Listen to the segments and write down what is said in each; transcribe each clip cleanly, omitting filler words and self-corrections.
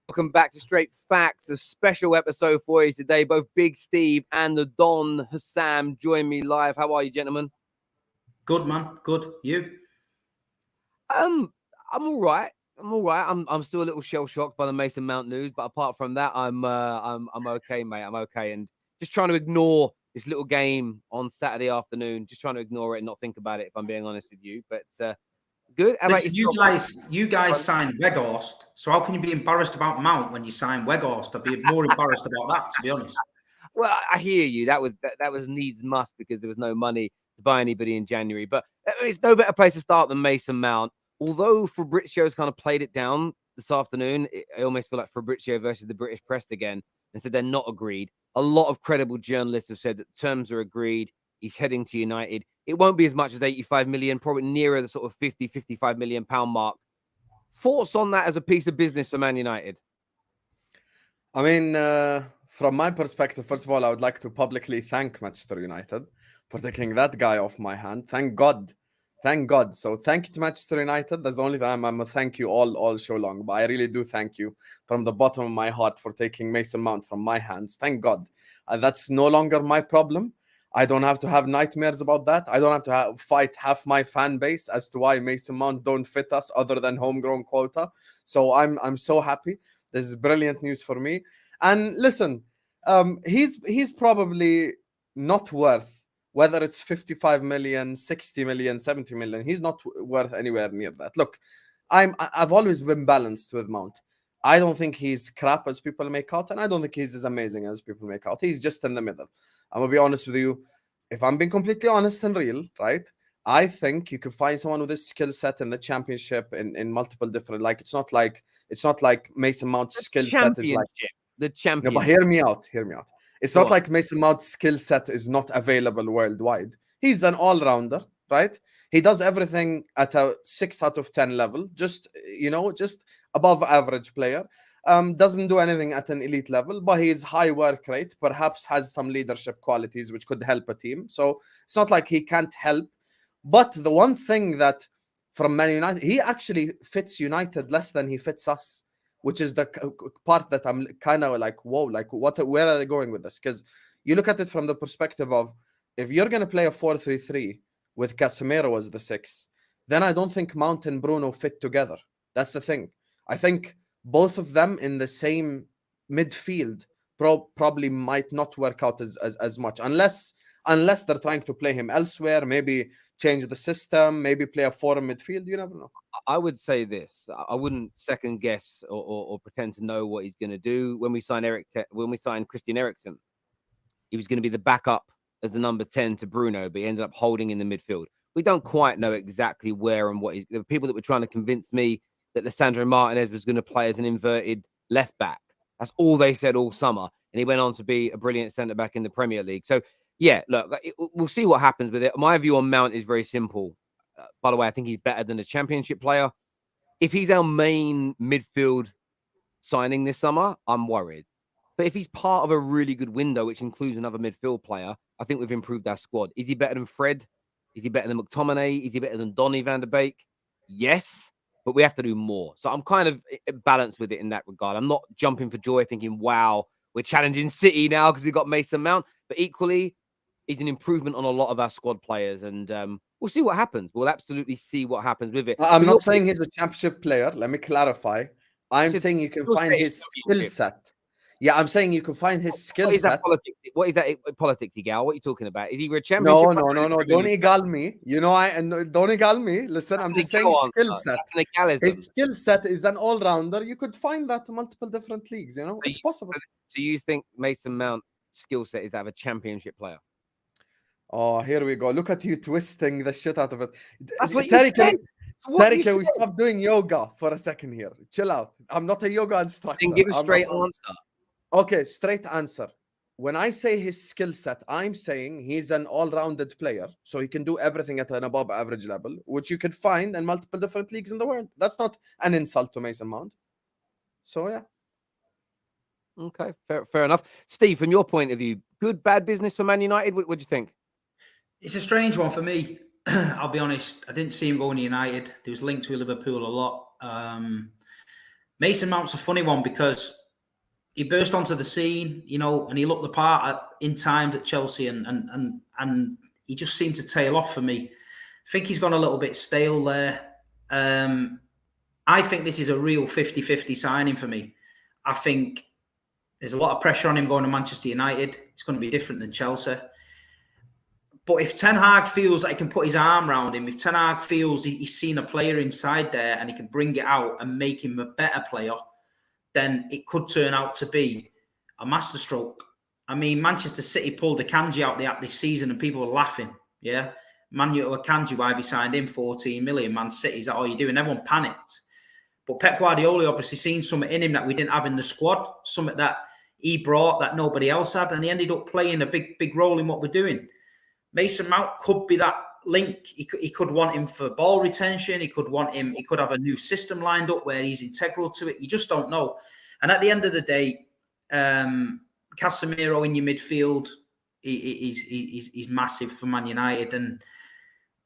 Welcome back to Straight Facts, a special episode for you today. Both Big Steve and the Don Husam join me live. How are you, gentlemen? Good, man. Good. You? I'm all right. I'm still a little shell shocked by the Mason Mount news, but apart from that, I'm okay, mate. I'm okay, and just trying to ignore this little game on Saturday afternoon. Just trying to ignore it and not think about it. If I'm being honest with you, but good. Listen, you guys signed Weghorst, so how can you be embarrassed about Mount when you signed Weghorst? I'd be more embarrassed about that, to be honest. Well, I hear you. That was needs must because there was no money to buy anybody in January. But it's no better place to start than Mason Mount. Although Fabrizio's kind of played it down this afternoon, I almost feel like Fabrizio versus the British press again and said they're not agreed. A lot of credible journalists have said that the terms are agreed. He's heading to United. It won't be as much as 85 million, probably nearer the sort of 50, 55 million pound mark. Thoughts on that as a piece of business for Man United? I mean, from my perspective, first of all, I would like to publicly thank Manchester United for taking that guy off my hand. Thank God. Thank God. So thank you to Manchester United. That's the only time I'm going to thank you all show long. But I really do thank you from the bottom of my heart for taking Mason Mount from my hands. Thank God. That's no longer my problem. I don't have to have nightmares about that. I don't have to fight half my fan base as to why Mason Mount don't fit us other than homegrown quota. So I'm so happy. This is brilliant news for me. And listen, he's probably not worth, whether it's 55 million, 60 million, 70 million, he's not worth anywhere near that. Look, I've always been balanced with Mount. I don't think he's crap as people make out, and I don't think he's as amazing as people make out. He's just in the middle. I'm going to be honest with you. If I'm being completely honest and real, right, I think you could find someone with this skill set in the championship in multiple different, like, it's not like Mason Mount's skill set is like the champion. No, but hear me out. It's not like Mason Mount's skill set is not available worldwide. He's an all-rounder, right? He does everything at a 6 out of 10 level, just above average player. Doesn't do anything at an elite level, but he's high work rate, perhaps has some leadership qualities which could help a team. So it's not like he can't help. But the one thing that from Man United, he actually fits United less than he fits us, which is the part that I'm kind of like, whoa, like where are they going with this? Because you look at it from the perspective of, if you're going to play a 4-3-3 with Casemiro as the 6, then I don't think Mount and Bruno fit together. That's the thing. I think both of them in the same midfield probably might not work out as much, unless they're trying to play him elsewhere, maybe change the system, maybe play a 4 in midfield. You never know. I would say this. I wouldn't second guess or pretend to know what he's going to do. When we signed Christian Eriksen, he was going to be the backup as the number 10 to Bruno, but he ended up holding in the midfield. We don't quite know exactly where and what there were people that were trying to convince me that Lisandro Martinez was going to play as an inverted left back. That's all they said all summer. And he went on to be a brilliant centre back in the Premier League. So, yeah, look, we'll see what happens with it. My view on Mount is very simple. By the way, I think he's better than a championship player. If he's our main midfield signing this summer, I'm worried. But if he's part of a really good window, which includes another midfield player, I think we've improved our squad. Is he better than Fred? Is he better than McTominay? Is he better than Donny van der Beek? Yes, but we have to do more. So I'm kind of balanced with it in that regard. I'm not jumping for joy thinking, wow, we're challenging City now because we've got Mason Mount. But equally, he's an improvement on a lot of our squad players. And we'll see what happens. We'll absolutely see what happens with it. I'm not saying he's a championship player. Let me clarify. I'm saying you can find his skill set. Yeah, I'm saying you can find his skill set. What is that politics, Gal? What are you talking about? Is he a championship? No. Don't egal me. Don't egal me. Listen, I'm just saying skill set. His skill set is an all-rounder. You could find that in multiple different leagues. It's possible. So you think Mason Mount's skill set is that of a championship player? Oh, here we go. Look at you twisting the shit out of it. That's what you said. Terry, can we stop doing yoga for a second here? Chill out. I'm not a yoga instructor. Then give a straight answer. Okay, straight answer. when I say his skill set, I'm saying he's an all-rounded player, so he can do everything at an above average level, which you could find in multiple different leagues in the world. That's not an insult to Mason Mount. So yeah. Okay, fair enough. Steve, from your point of view, good, bad business for Man United? What do you think? It's a strange one for me. I'll be honest. I didn't see him going to United. He was linked with Liverpool a lot. Mason Mount's a funny one because he burst onto the scene, you know, and he looked the part in time at Chelsea, and he just seemed to tail off for me. I think he's gone a little bit stale there. I think this is a real 50-50 signing for me. I think there's a lot of pressure on him going to Manchester United. It's going to be different than Chelsea. But if Ten Hag feels that he can put his arm around him, if Ten Hag feels he's seen a player inside there and he can bring it out and make him a better player, then it could turn out to be a masterstroke. I mean, Manchester City pulled Akanji out the act this season and people were laughing. Yeah. Manu Akanji, why have you signed him 14 million? Man City, is that all you do? And everyone panicked. But Pep Guardiola obviously seen something in him that we didn't have in the squad, something that he brought that nobody else had, and he ended up playing a big role in what we're doing. Mason Mount could be that link. He could want him for ball retention. He could want him. He could have a new system lined up where he's integral to it. You just don't know. And at the end of the day, Casemiro in your midfield, he's massive for Man United, and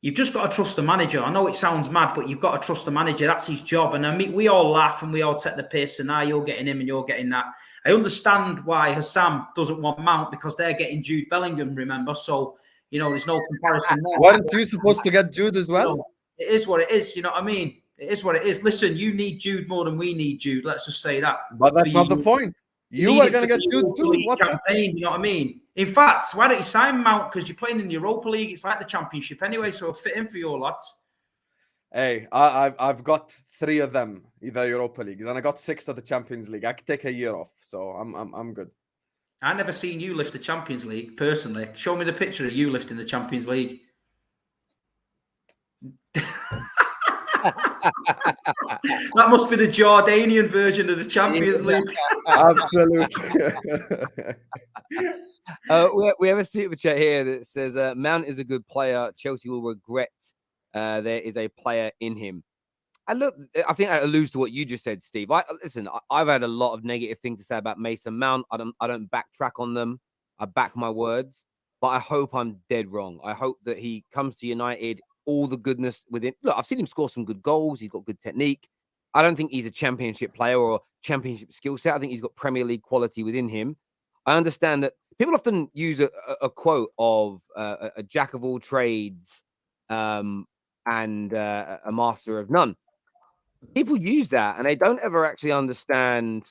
you've just got to trust the manager. I know it sounds mad, but you've got to trust the manager. That's his job. And I mean, we all laugh and we all take the piss, and now you're getting him and you're getting that. I understand why Husam doesn't want Mount because they're getting Jude Bellingham, remember? So, you know, there's no comparison there. Weren't you supposed to get Jude as well? You know, it is what it is. You know what I mean? It is what it is. Listen, you need Jude more than we need Jude. Let's just say that. But that's not the point. You were going to get Jude too. What campaign, you know what I mean? In fact, why don't you sign Mount? Because you're playing in the Europa League. It's like the Championship anyway, so it'll fit in for your lads. Hey, I've got 3 of them, either Europa Leagues, and I got 6 of the Champions League. I could take a year off, so I'm good. I never seen you lift the Champions League personally. Show me the picture of you lifting the Champions League. That must be the Jordanian version of the Champions League. Absolutely. We have a super chat here that says Mount is a good player. Chelsea will regret there is a player in him. And look, I think that alludes to what you just said, Steve. I've had a lot of negative things to say about Mason Mount. I don't backtrack on them. I back my words, but I hope I'm dead wrong. I hope that he comes to United, all the goodness within. Look, I've seen him score some good goals. He's got good technique. I don't think he's a championship player or championship skill set. I think he's got Premier League quality within him. I understand that people often use a quote of a jack of all trades and a master of none. People use that and they don't ever actually understand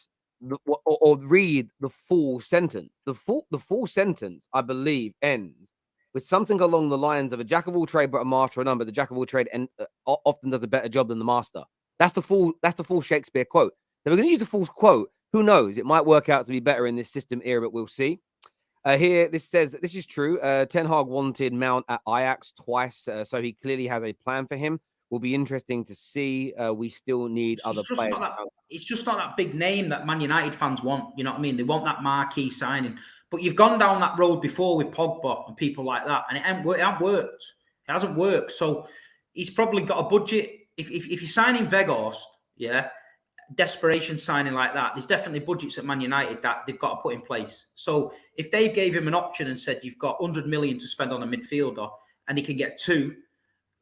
or read the full sentence. The full sentence, I believe, ends with something along the lines of a jack of all trade but a master of none. But the jack of all trade often does a better job than the master. That's the full Shakespeare quote. So we're going to use the full quote. Who knows? It might work out to be better in this system era, but we'll see. Here, this says this is true. Ten Hag wanted Mount at Ajax twice, so he clearly has a plan for him. Will be interesting to see. We still need other players. It's just not that big name that Man United fans want. You know what I mean? They want that marquee signing. But you've gone down that road before with Pogba and people like that, and it hasn't worked. It hasn't worked. So he's probably got a budget. If you're signing Weghorst, yeah, desperation signing like that, there's definitely budgets at Man United that they've got to put in place. So if they gave him an option and said you've got 100 million to spend on a midfielder and he can get 2,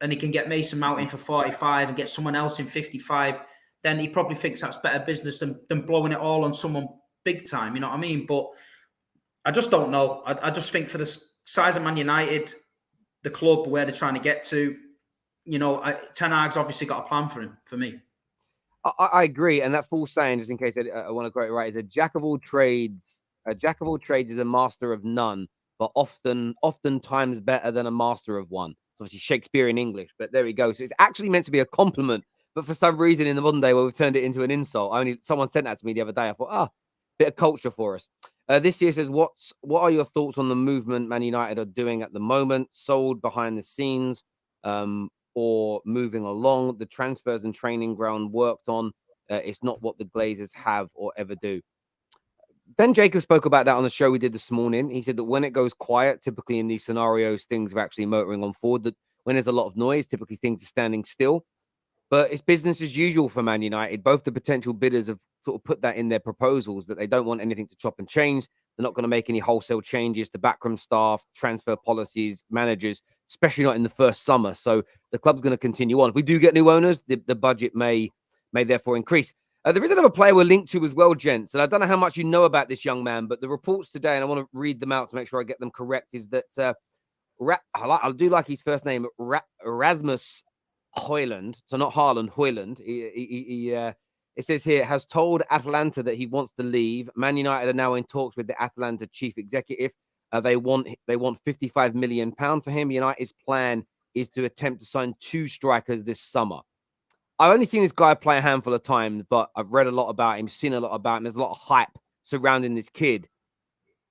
and he can get Mason Mount in for 45 and get someone else in 55, then he probably thinks that's better business than blowing it all on someone big time. You know what I mean? But I just don't know. I just think for the size of Man United, the club, where they're trying to get to, you know, Ten Hag's obviously got a plan for him, for me. I agree. And that full saying, just in case I want to quote it right, is a jack of all trades. A jack of all trades is a master of none, but oftentimes better than a master of one. It's obviously Shakespearean English, but there we go. So it's actually meant to be a compliment, but for some reason in the modern day, where we've turned it into an insult. Someone sent that to me the other day. I thought, bit of culture for us. This year says, what are your thoughts on the movement Man United are doing at the moment? Sold behind the scenes, or moving along? The transfers and training ground worked on. It's not what the Glazers have or ever do. Ben Jacobs spoke about that on the show we did this morning. He said that when it goes quiet, typically in these scenarios, things are actually motoring on forward. That when there's a lot of noise, typically things are standing still. But it's business as usual for Man United. Both the potential bidders have sort of put that in their proposals that they don't want anything to chop and change. They're not going to make any wholesale changes to backroom staff, transfer policies, managers, especially not in the first summer. So the club's going to continue on. If we do get new owners, the budget may therefore increase. There is another player we're linked to as well, gents. And I don't know how much you know about this young man, but the reports today, and I want to read them out to make sure I get them correct, is that I do like his first name, Rasmus Hojlund. So not Haaland, Hojlund. It says here, has told Atalanta that he wants to leave. Man United are now in talks with the Atalanta chief executive. They want £55 million for him. United's plan is to attempt to sign 2 strikers this summer. I've only seen this guy play a handful of times, but I've read a lot about him, seen a lot about him. There's a lot of hype surrounding this kid.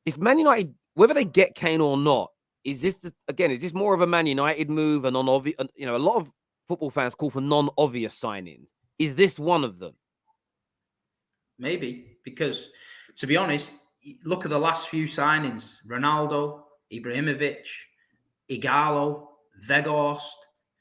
If Man United, whether they get Kane or not, is this more of a Man United move? A non-obvious, a lot of football fans call for non-obvious signings. Is this one of them? Maybe, because to be honest, look at the last few signings: Ronaldo, Ibrahimovic, Igalo, Weghorst,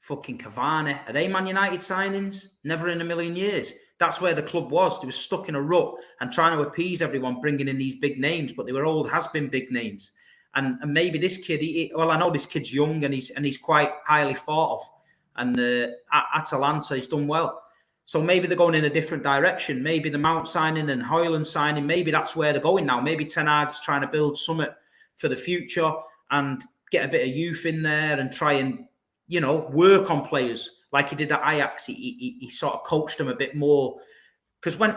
fucking Cavani. Are they Man United signings? Never in a million years. That's where the club was. They were stuck in a rut and trying to appease everyone, bringing in these big names, but they were old has-been big names. And maybe this kid, I know this kid's young and he's quite highly thought of. And at Atalanta, he's done well. So maybe they're going in a different direction. Maybe the Mount signing and Hojlund signing, maybe that's where they're going now. Maybe Ten Hag's trying to build something for the future and get a bit of youth in there and try and, work on players like he did at Ajax. He sort of coached them a bit more. Because when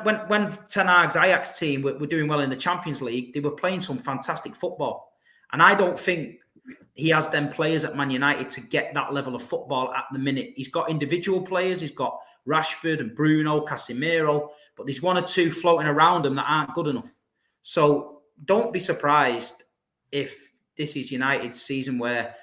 Ten Hag's Ajax team were doing well in the Champions League, they were playing some fantastic football. And I don't think he has them players at Man United to get that level of football at the minute. He's got individual players. He's got Rashford and Bruno, Casemiro, but there's 1 or 2 floating around him that aren't good enough. So don't be surprised if this is United's season where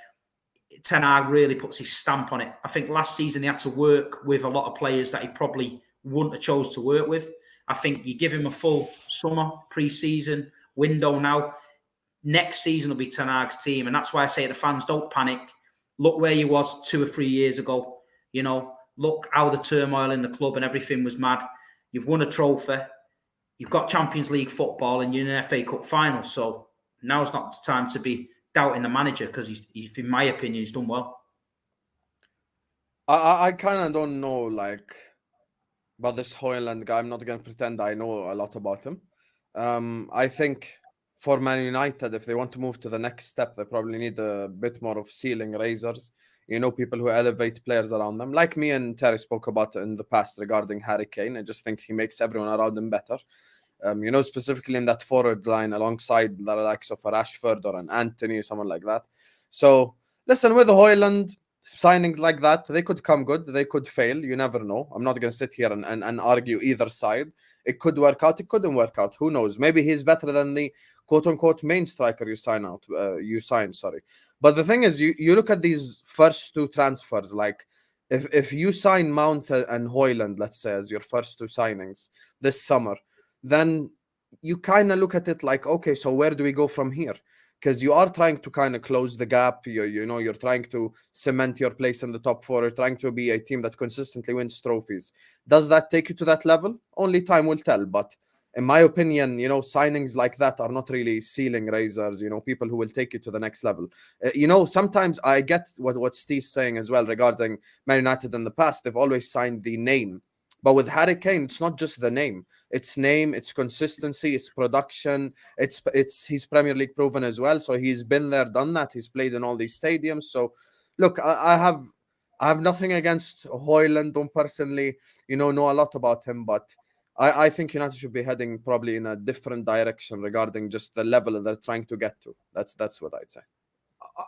Ten Hag really puts his stamp on it. I think last season he had to work with a lot of players that he probably wouldn't have chose to work with. I think you give him a full summer, pre-season window now. Next season will be Ten Hag's team. And that's why I say to the fans, don't panic. Look where you was 2 or 3 years ago. Look how the turmoil in the club and everything was mad. You've won a trophy. You've got Champions League football and you're in an FA Cup final. So now's not the time to be doubting the manager because he's, in my opinion, he's done well. I kind of don't know, about this Hojlund guy. I'm not going to pretend I know a lot about him. I think for Man United, if they want to move to the next step, they probably need a bit more of ceiling raisers. People who elevate players around them. Like me and Terrace spoke about in the past regarding Harry Kane. I just think he makes everyone around him better. Specifically in that forward line alongside the likes of a Rashford or an Anthony, someone like that. So, listen, with Hojlund, signings like that, they could come good, they could fail. You never know. I'm not going to sit here and argue either side. It could work out, it couldn't work out. Who knows? Maybe he's better than the quote-unquote main striker you sign. But the thing is, you look at these first 2 transfers, like if you sign Mount and Hojlund, let's say, as your first 2 signings this summer, then you kind of look at it like, okay, so where do we go from here? Because you are trying to kind of close the gap. You're trying to cement your place in the top 4. You're trying to be a team that consistently wins trophies. Does that take you to that level? Only time will tell. But in my opinion, signings like that are not really ceiling raisers, people who will take you to the next level. Sometimes I get what Steve's saying as well regarding Man United in the past. They've always signed the name. But with Harry Kane, it's not just the name. It's consistency, it's production, he's Premier League proven as well. So he's been there, done that. He's played in all these stadiums. So look, I have nothing against Hojlund. Don't personally, know a lot about him, but I think United should be heading probably in a different direction regarding just the level that they're trying to get to. That's what I'd say.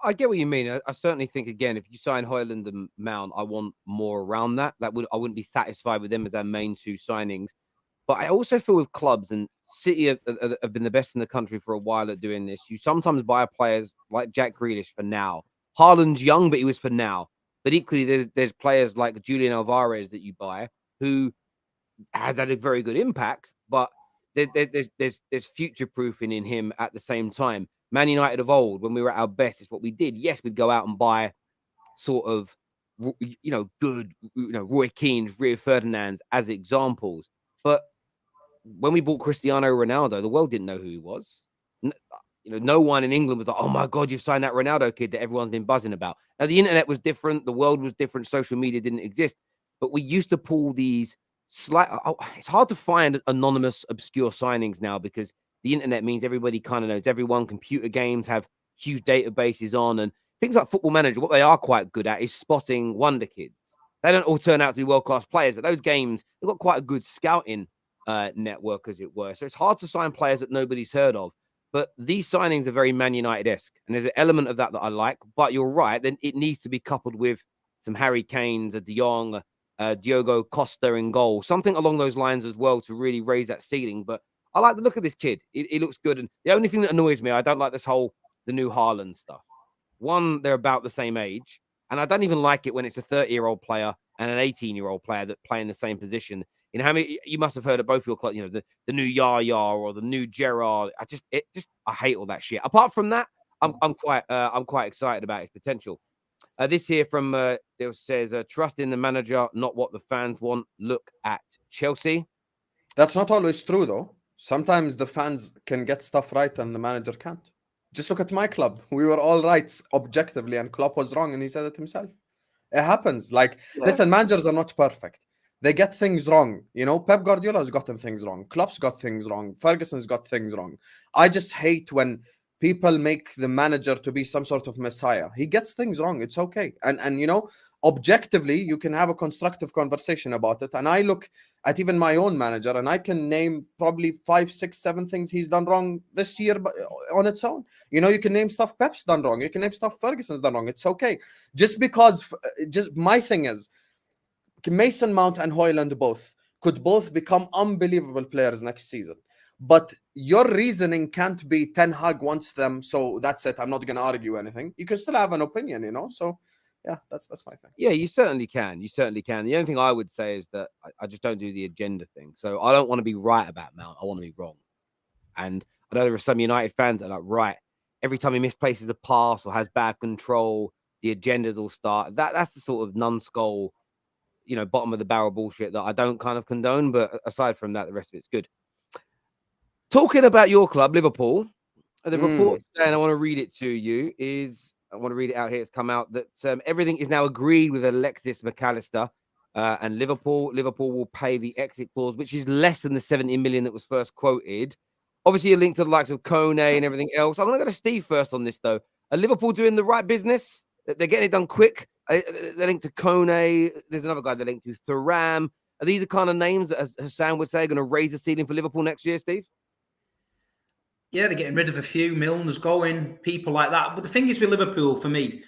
I get what you mean. I certainly think, again, if you sign Hojlund and Mount, I want more around that. I wouldn't be satisfied with them as our main 2 signings. But I also feel with clubs, and City have been the best in the country for a while at doing this, you sometimes buy players like Jack Grealish for now. Haaland's young, but he was for now. But equally, there's players like Julian Alvarez that you buy who has had a very good impact, but there's future proofing in him at the same time. Man United of old, when we were at our best, is what we did. Yes, we'd go out and buy sort of, good, Roy Keane's, Rio Ferdinand's as examples. But when we bought Cristiano Ronaldo, the world didn't know who he was. No one in England was like, oh my God, you've signed that Ronaldo kid that everyone's been buzzing about. Now, the internet was different. The world was different. Social media didn't exist. But we used to pull these it's hard to find anonymous, obscure signings now because the internet means everybody kind of knows everyone. Computer games have huge databases on, and things like Football Manager, what they are quite good at is spotting wonder kids. They don't all turn out to be world-class players, but those games, they've got quite a good scouting network, as it were. So it's hard to sign players that nobody's heard of. But these signings are very Man United-esque, and there's an element of that I like. But you're right, then it needs to be coupled with some Harry Kanes, a De Jong, Diogo Costa in goal, something along those lines as well to really raise that ceiling. But I like the look of this kid. He looks good. And the only thing that annoys me, I don't like the new Haaland stuff. One, they're about the same age, and I don't even like it when it's a 30-year-old player and an 18-year-old player that play in the same position. How many you must have heard of both your clubs, the new Yaya or the new Gerrard. I hate all that shit. Apart from that, I'm quite excited about his potential. This here from Dale says, trust in the manager, not what the fans want. Look at Chelsea. That's not always true, though. Sometimes the fans can get stuff right and the manager can't. Just look at my club. We were all right objectively, and Klopp was wrong, and he said it himself. It happens. Listen, managers are not perfect. They get things wrong. Pep Guardiola has gotten things wrong. Klopp's got things wrong. Ferguson's got things wrong. I just hate when people make the manager to be some sort of messiah. He gets things wrong. It's okay. And objectively, you can have a constructive conversation about it. And I look at even my own manager, and I can name probably 5, 6, 7 things he's done wrong this year on its own. You can name stuff Pep's done wrong. You can name stuff Ferguson's done wrong. It's okay. Just my thing is, Mason Mount and Hojlund could both become unbelievable players next season. But your reasoning can't be Ten Hag wants them, so that's it. I'm not going to argue anything. You can still have an opinion, So, yeah, that's my thing. Yeah, you certainly can. You certainly can. The only thing I would say is that I just don't do the agenda thing. So I don't want to be right about Mount. I want to be wrong. And I know there are some United fans that are like, right, every time he misplaces a pass or has bad control, the agendas will start. That's the sort of numbskull, bottom of the barrel bullshit that I don't kind of condone. But aside from that, the rest of it's good. Talking about your club, Liverpool, the report today, and I want to read it to you, I want to read it out here. It's come out that everything is now agreed with Alexis McAllister and Liverpool. Liverpool will pay the exit clause, which is less than the 70 million that was first quoted. Obviously, a link to the likes of Kone and everything else. I'm going to go to Steve first on this, though. Are Liverpool doing the right business? They're getting it done quick. They're linked to Kone. There's another guy they're linked to, Thuram. Are these the kind of names that, as Hassan would say, going to raise the ceiling for Liverpool next year, Steve? Yeah, they're getting rid of a few. Milner's going, people like that. But the thing is with Liverpool, for me,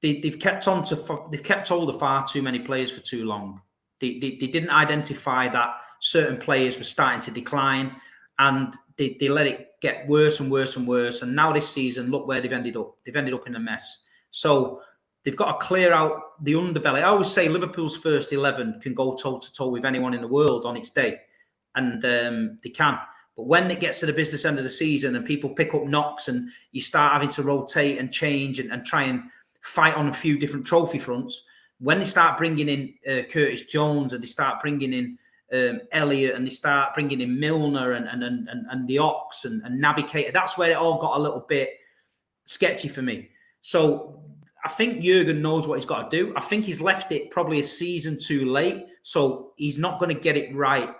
they've kept hold of far too many players for too long. They didn't identify that certain players were starting to decline, and they let it get worse and worse and worse. And now this season, look where they've ended up. They've ended up in a mess. So they've got to clear out the underbelly. I always say Liverpool's first 11 can go toe-to-toe with anyone in the world on its day. And they can. But when it gets to the business end of the season and people pick up knocks and you start having to rotate and change and try and fight on a few different trophy fronts, when they start bringing in Curtis Jones and they start bringing in Elliott and they start bringing in Milner and the Ox and Naby Keita, that's where it all got a little bit sketchy for me. So I think Jurgen knows what he's got to do. I think he's left it probably a season too late. So he's not going to get it right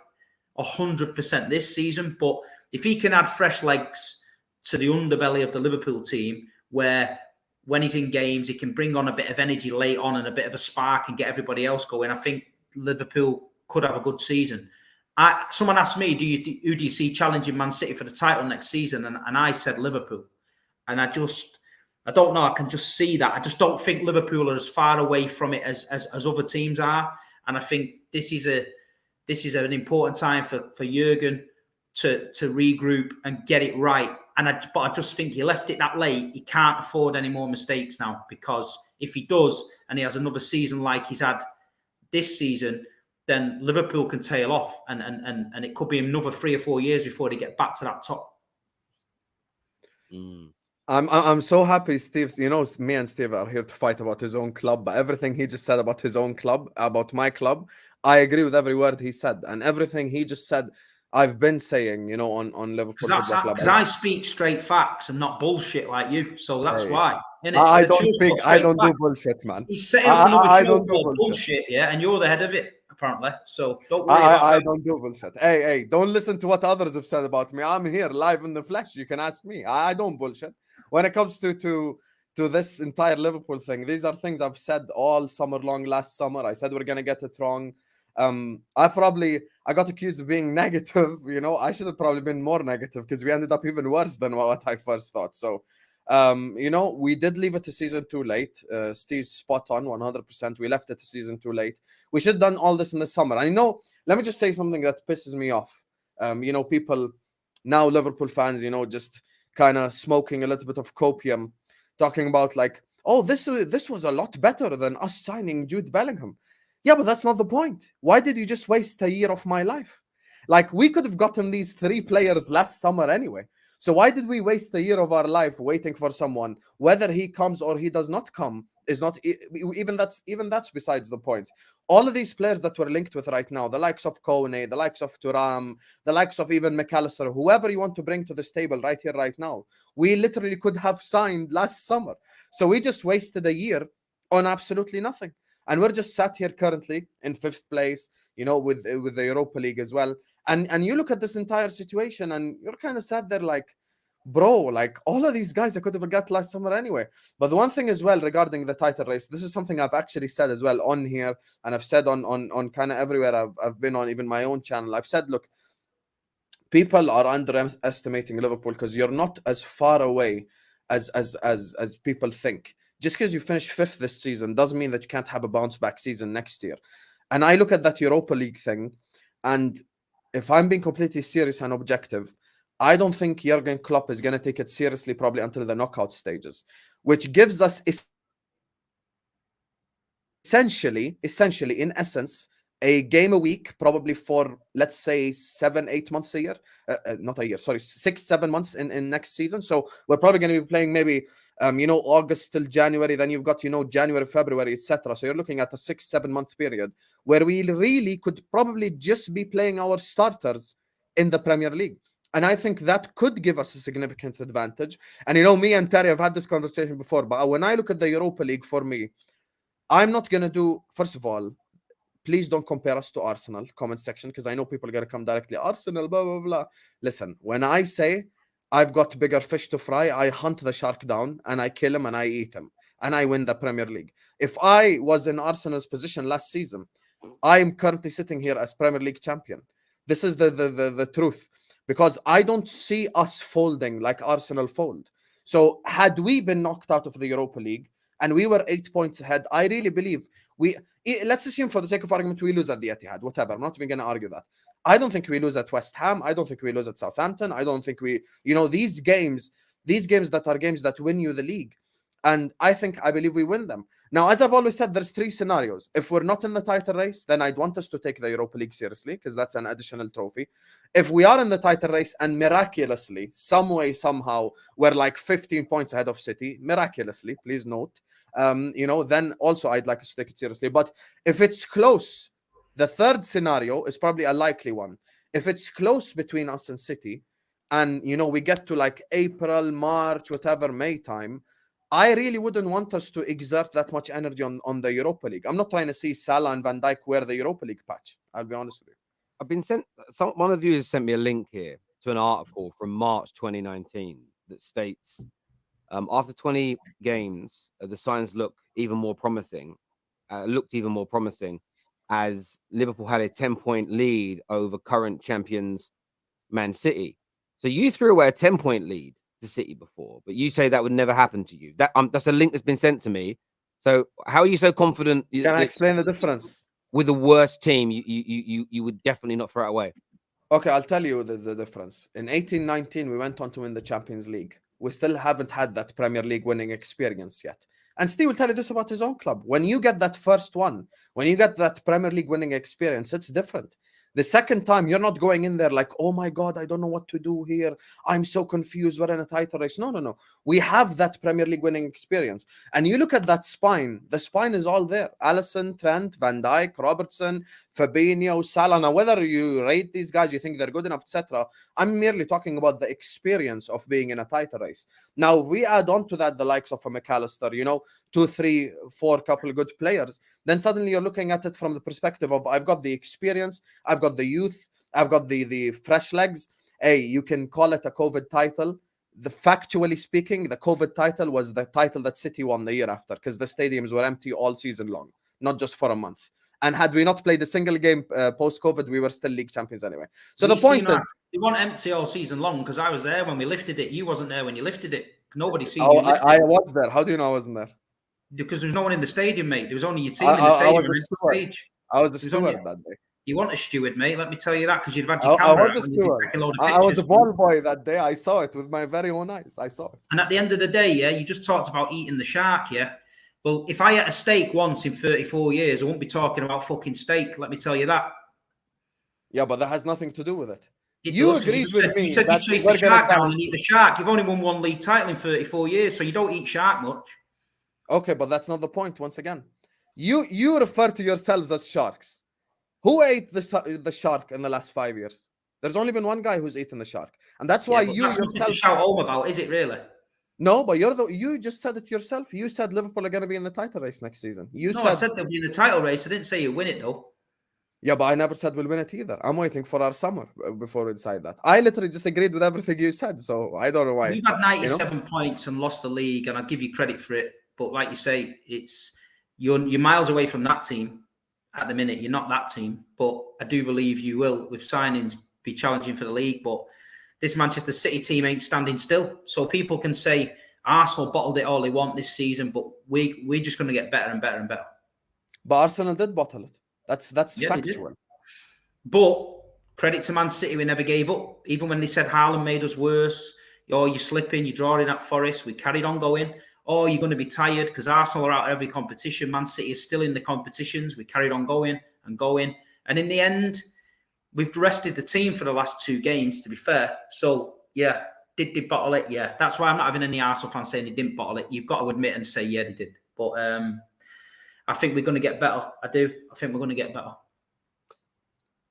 100% this season, but if he can add fresh legs to the underbelly of the Liverpool team, where when he's in games, he can bring on a bit of energy late on and a bit of a spark and get everybody else going, I think Liverpool could have a good season. Someone asked me, who do you see challenging Man City for the title next season? And I said Liverpool. And I don't know, I can just see that. I just don't think Liverpool are as far away from it as other teams are. And I think this is an important time for Jurgen to regroup and get it right. But I just think he left it that late. He can't afford any more mistakes now, because if he does and he has another season like he's had this season, then Liverpool can tail off, and it could be another 3 or 4 years before they get back to that top. I'm so happy Steve, you know, me and Steve are here to fight about his own club, but everything he just said about his own club, about my club, I agree with every word he said, and everything he just said I've been saying, you know, on Liverpool Football Club. Because I speak straight facts and not bullshit like you, so that's why. I don't do bullshit, man. He's setting up another show don't do called bullshit, yeah, and you're the head of it, apparently. So don't worry I don't do bullshit. Hey, don't listen to what others have said about me. I'm here live in the flesh. You can ask me. I don't bullshit. When it comes to this entire Liverpool thing, these are things I've said all summer long. Last summer, I said we're gonna get it wrong. I got accused of being negative. You know, I should have probably been more negative because we ended up even worse than what I first thought. So, you know, we did leave it to season too late. Steve's spot on 100%. We left it to season too late. We should have done all this in the summer. I know, let me just say something that pisses me off. You know, people now, Liverpool fans, you know, just kind of smoking a little bit of copium, talking about like, oh, this was a lot better than us signing Jude Bellingham. Yeah, but that's not the point. Why did you just waste a year of my life? Like, we could have gotten these 3 players last summer anyway. So why did we waste a year of our life waiting for someone? Whether he comes or he does not come is not even that's besides the point. All of these players that we're linked with right now, the likes of Kone, the likes of Thuram, the likes of even McAllister, whoever you want to bring to this table right here, right now, we literally could have signed last summer. So we just wasted a year on absolutely nothing. And we're just sat here currently in 5th place, you know, with the Europa League as well. And you look at this entire situation and you're kind of sat there like, bro, like all of these guys I could have got last summer anyway. But the one thing as well regarding the title race, this is something I've actually said as well on here, and I've said on kind of everywhere I've been on, even my own channel. I've said, look, people are underestimating Liverpool because you're not as far away as people think. Just because you finish 5th this season doesn't mean that you can't have a bounce back season next year. And I look at that Europa League thing, and if I'm being completely serious and objective, I don't think Jurgen Klopp is going to take it seriously probably until the knockout stages, which gives us essentially, in essence, a game a week, probably for, let's say, 7-8 months a year. Not a year, sorry, 6-7 months in next season. So we're probably going to be playing maybe, you know, August till January. Then you've got, you know, January, February, etc. So you're looking at a 6-7 month period where we really could probably just be playing our starters in the Premier League. And I think that could give us a significant advantage. And, you know, me and Terry have had this conversation before, but when I look at the Europa League, for me, I'm not going to do, first of all, please don't compare us to Arsenal, comment section, because I know people are going to come directly, Arsenal, blah, blah, blah. Listen, when I say I've got bigger fish to fry, I hunt the shark down and I kill him and I eat him and I win the Premier League. If I was in Arsenal's position last season, I am currently sitting here as Premier League champion. This is the truth, because I don't see us folding like Arsenal fold. So had we been knocked out of the Europa League and we were 8 points ahead, I really believe let's assume for the sake of argument we lose at the Etihad, whatever. I'm not even going to argue that. I don't think we lose at West Ham. I don't think we lose at Southampton. I don't think we, you know, these games that are games that win you the league. And I believe we win them. Now, as I've always said, there's 3 scenarios. If we're not in the title race, then I'd want us to take the Europa League seriously, because that's an additional trophy. If we are in the title race and miraculously, some way, somehow, we're like 15 points ahead of City, miraculously, please note, you know, then also I'd like us to take it seriously. But if it's close, the 3rd scenario is probably a likely one. If it's close between us and City, and, you know, we get to like April, March, whatever, May time, I really wouldn't want us to exert that much energy on the Europa League. I'm not trying to see Salah and Van Dijk wear the Europa League patch. I'll be honest with you. I've been sent, one of you has sent me a link here to an article from March 2019 that states, after 20 games, the signs looked even more promising as Liverpool had a 10-point lead over current champions Man City. So you threw away a 10-point lead to City before, but you say that would never happen to you. That's a link that's been sent to me. So how are you so confident? Can I explain the difference? With the worst team, you would definitely not throw it away. Okay, I'll tell you the difference. In 18-19, we went on to win the Champions League. We still haven't had that Premier League winning experience yet. And Steve will tell you this about his own club. When you get that first one, when you get that Premier League winning experience, it's different. The second time, you're not going in there like, oh my God, I don't know what to do here. I'm so confused. We're in a title race. No, no, no. We have that Premier League winning experience. And you look at that spine, the spine is all there. Alisson, Trent, Van Dijk, Robertson, Fabinho, Salah. Now, whether you rate these guys, you think they're good enough, etc. I'm merely talking about the experience of being in a title race. Now, if we add on to that the likes of a McAllister, you know, 2, 3, 4 couple of good players, then suddenly you're looking at it from the perspective of I've got the experience, I've got the youth, I've got the fresh legs. Hey, you can call it a COVID title. Factually speaking, the COVID title was the title that City won the year after because the stadiums were empty all season long, not just for a month. And had we not played a single game post-COVID, we were still league champions anyway. So the point is, it wasn't empty all season long because I was there when we lifted it. You wasn't there when you lifted it. Nobody seen you. I was there. How do you know I wasn't there? Because there was no one in the stadium, mate. There was only your team in the stadium. I was the steward that day. You weren't a steward, mate. Let me tell you that because you'd have had your camera. I was the steward. I was the ball boy that day. I saw it with my very own eyes. I saw it. And at the end of the day, yeah, you just talked about eating the shark, yeah. Well, if I ate a steak once in 34 years, I won't be talking about fucking steak. Let me tell you that. Yeah, but that has nothing to do with it. You agreed with me. You said you chase the shark down and eat the shark. You've only won 1 league title in 34 years, so you don't eat shark much. Okay, but that's not the point. Once again, you refer to yourselves as sharks. Who ate the shark in the last 5 years? There's only been one guy who's eaten the shark, and that's why you yourself to shout home about. Is it really? No, but you just said it yourself. You said Liverpool are going to be in the title race next season. I said they'll be in the title race. I didn't say you win it though. Yeah, but I never said we'll win it either. I'm waiting for our summer before we decide that. I literally just agreed with everything you said, so I don't know why. We've had 97 points and lost the league, and I give you credit for it. But like you say, you're miles away from that team at the minute. You're not that team, but I do believe you will, with signings, be challenging for the league. But this Manchester City team ain't standing still. So people can say Arsenal bottled it all they want this season, but we're just going to get better and better and better. But Arsenal did bottle it. That's factual. But credit to Man City, we never gave up. Even when they said Haaland made us worse, oh, you're slipping, you're drawing at Forest, we carried on going. Oh, you're going to be tired because Arsenal are out of every competition. Man City is still in the competitions. We carried on going and going. And in the end, we've rested the team for the last 2 games, to be fair. So, yeah, did they bottle it? Yeah. That's why I'm not having any Arsenal fans saying they didn't bottle it. You've got to admit and say, yeah, they did. But I think we're going to get better. I do. I think we're going to get better.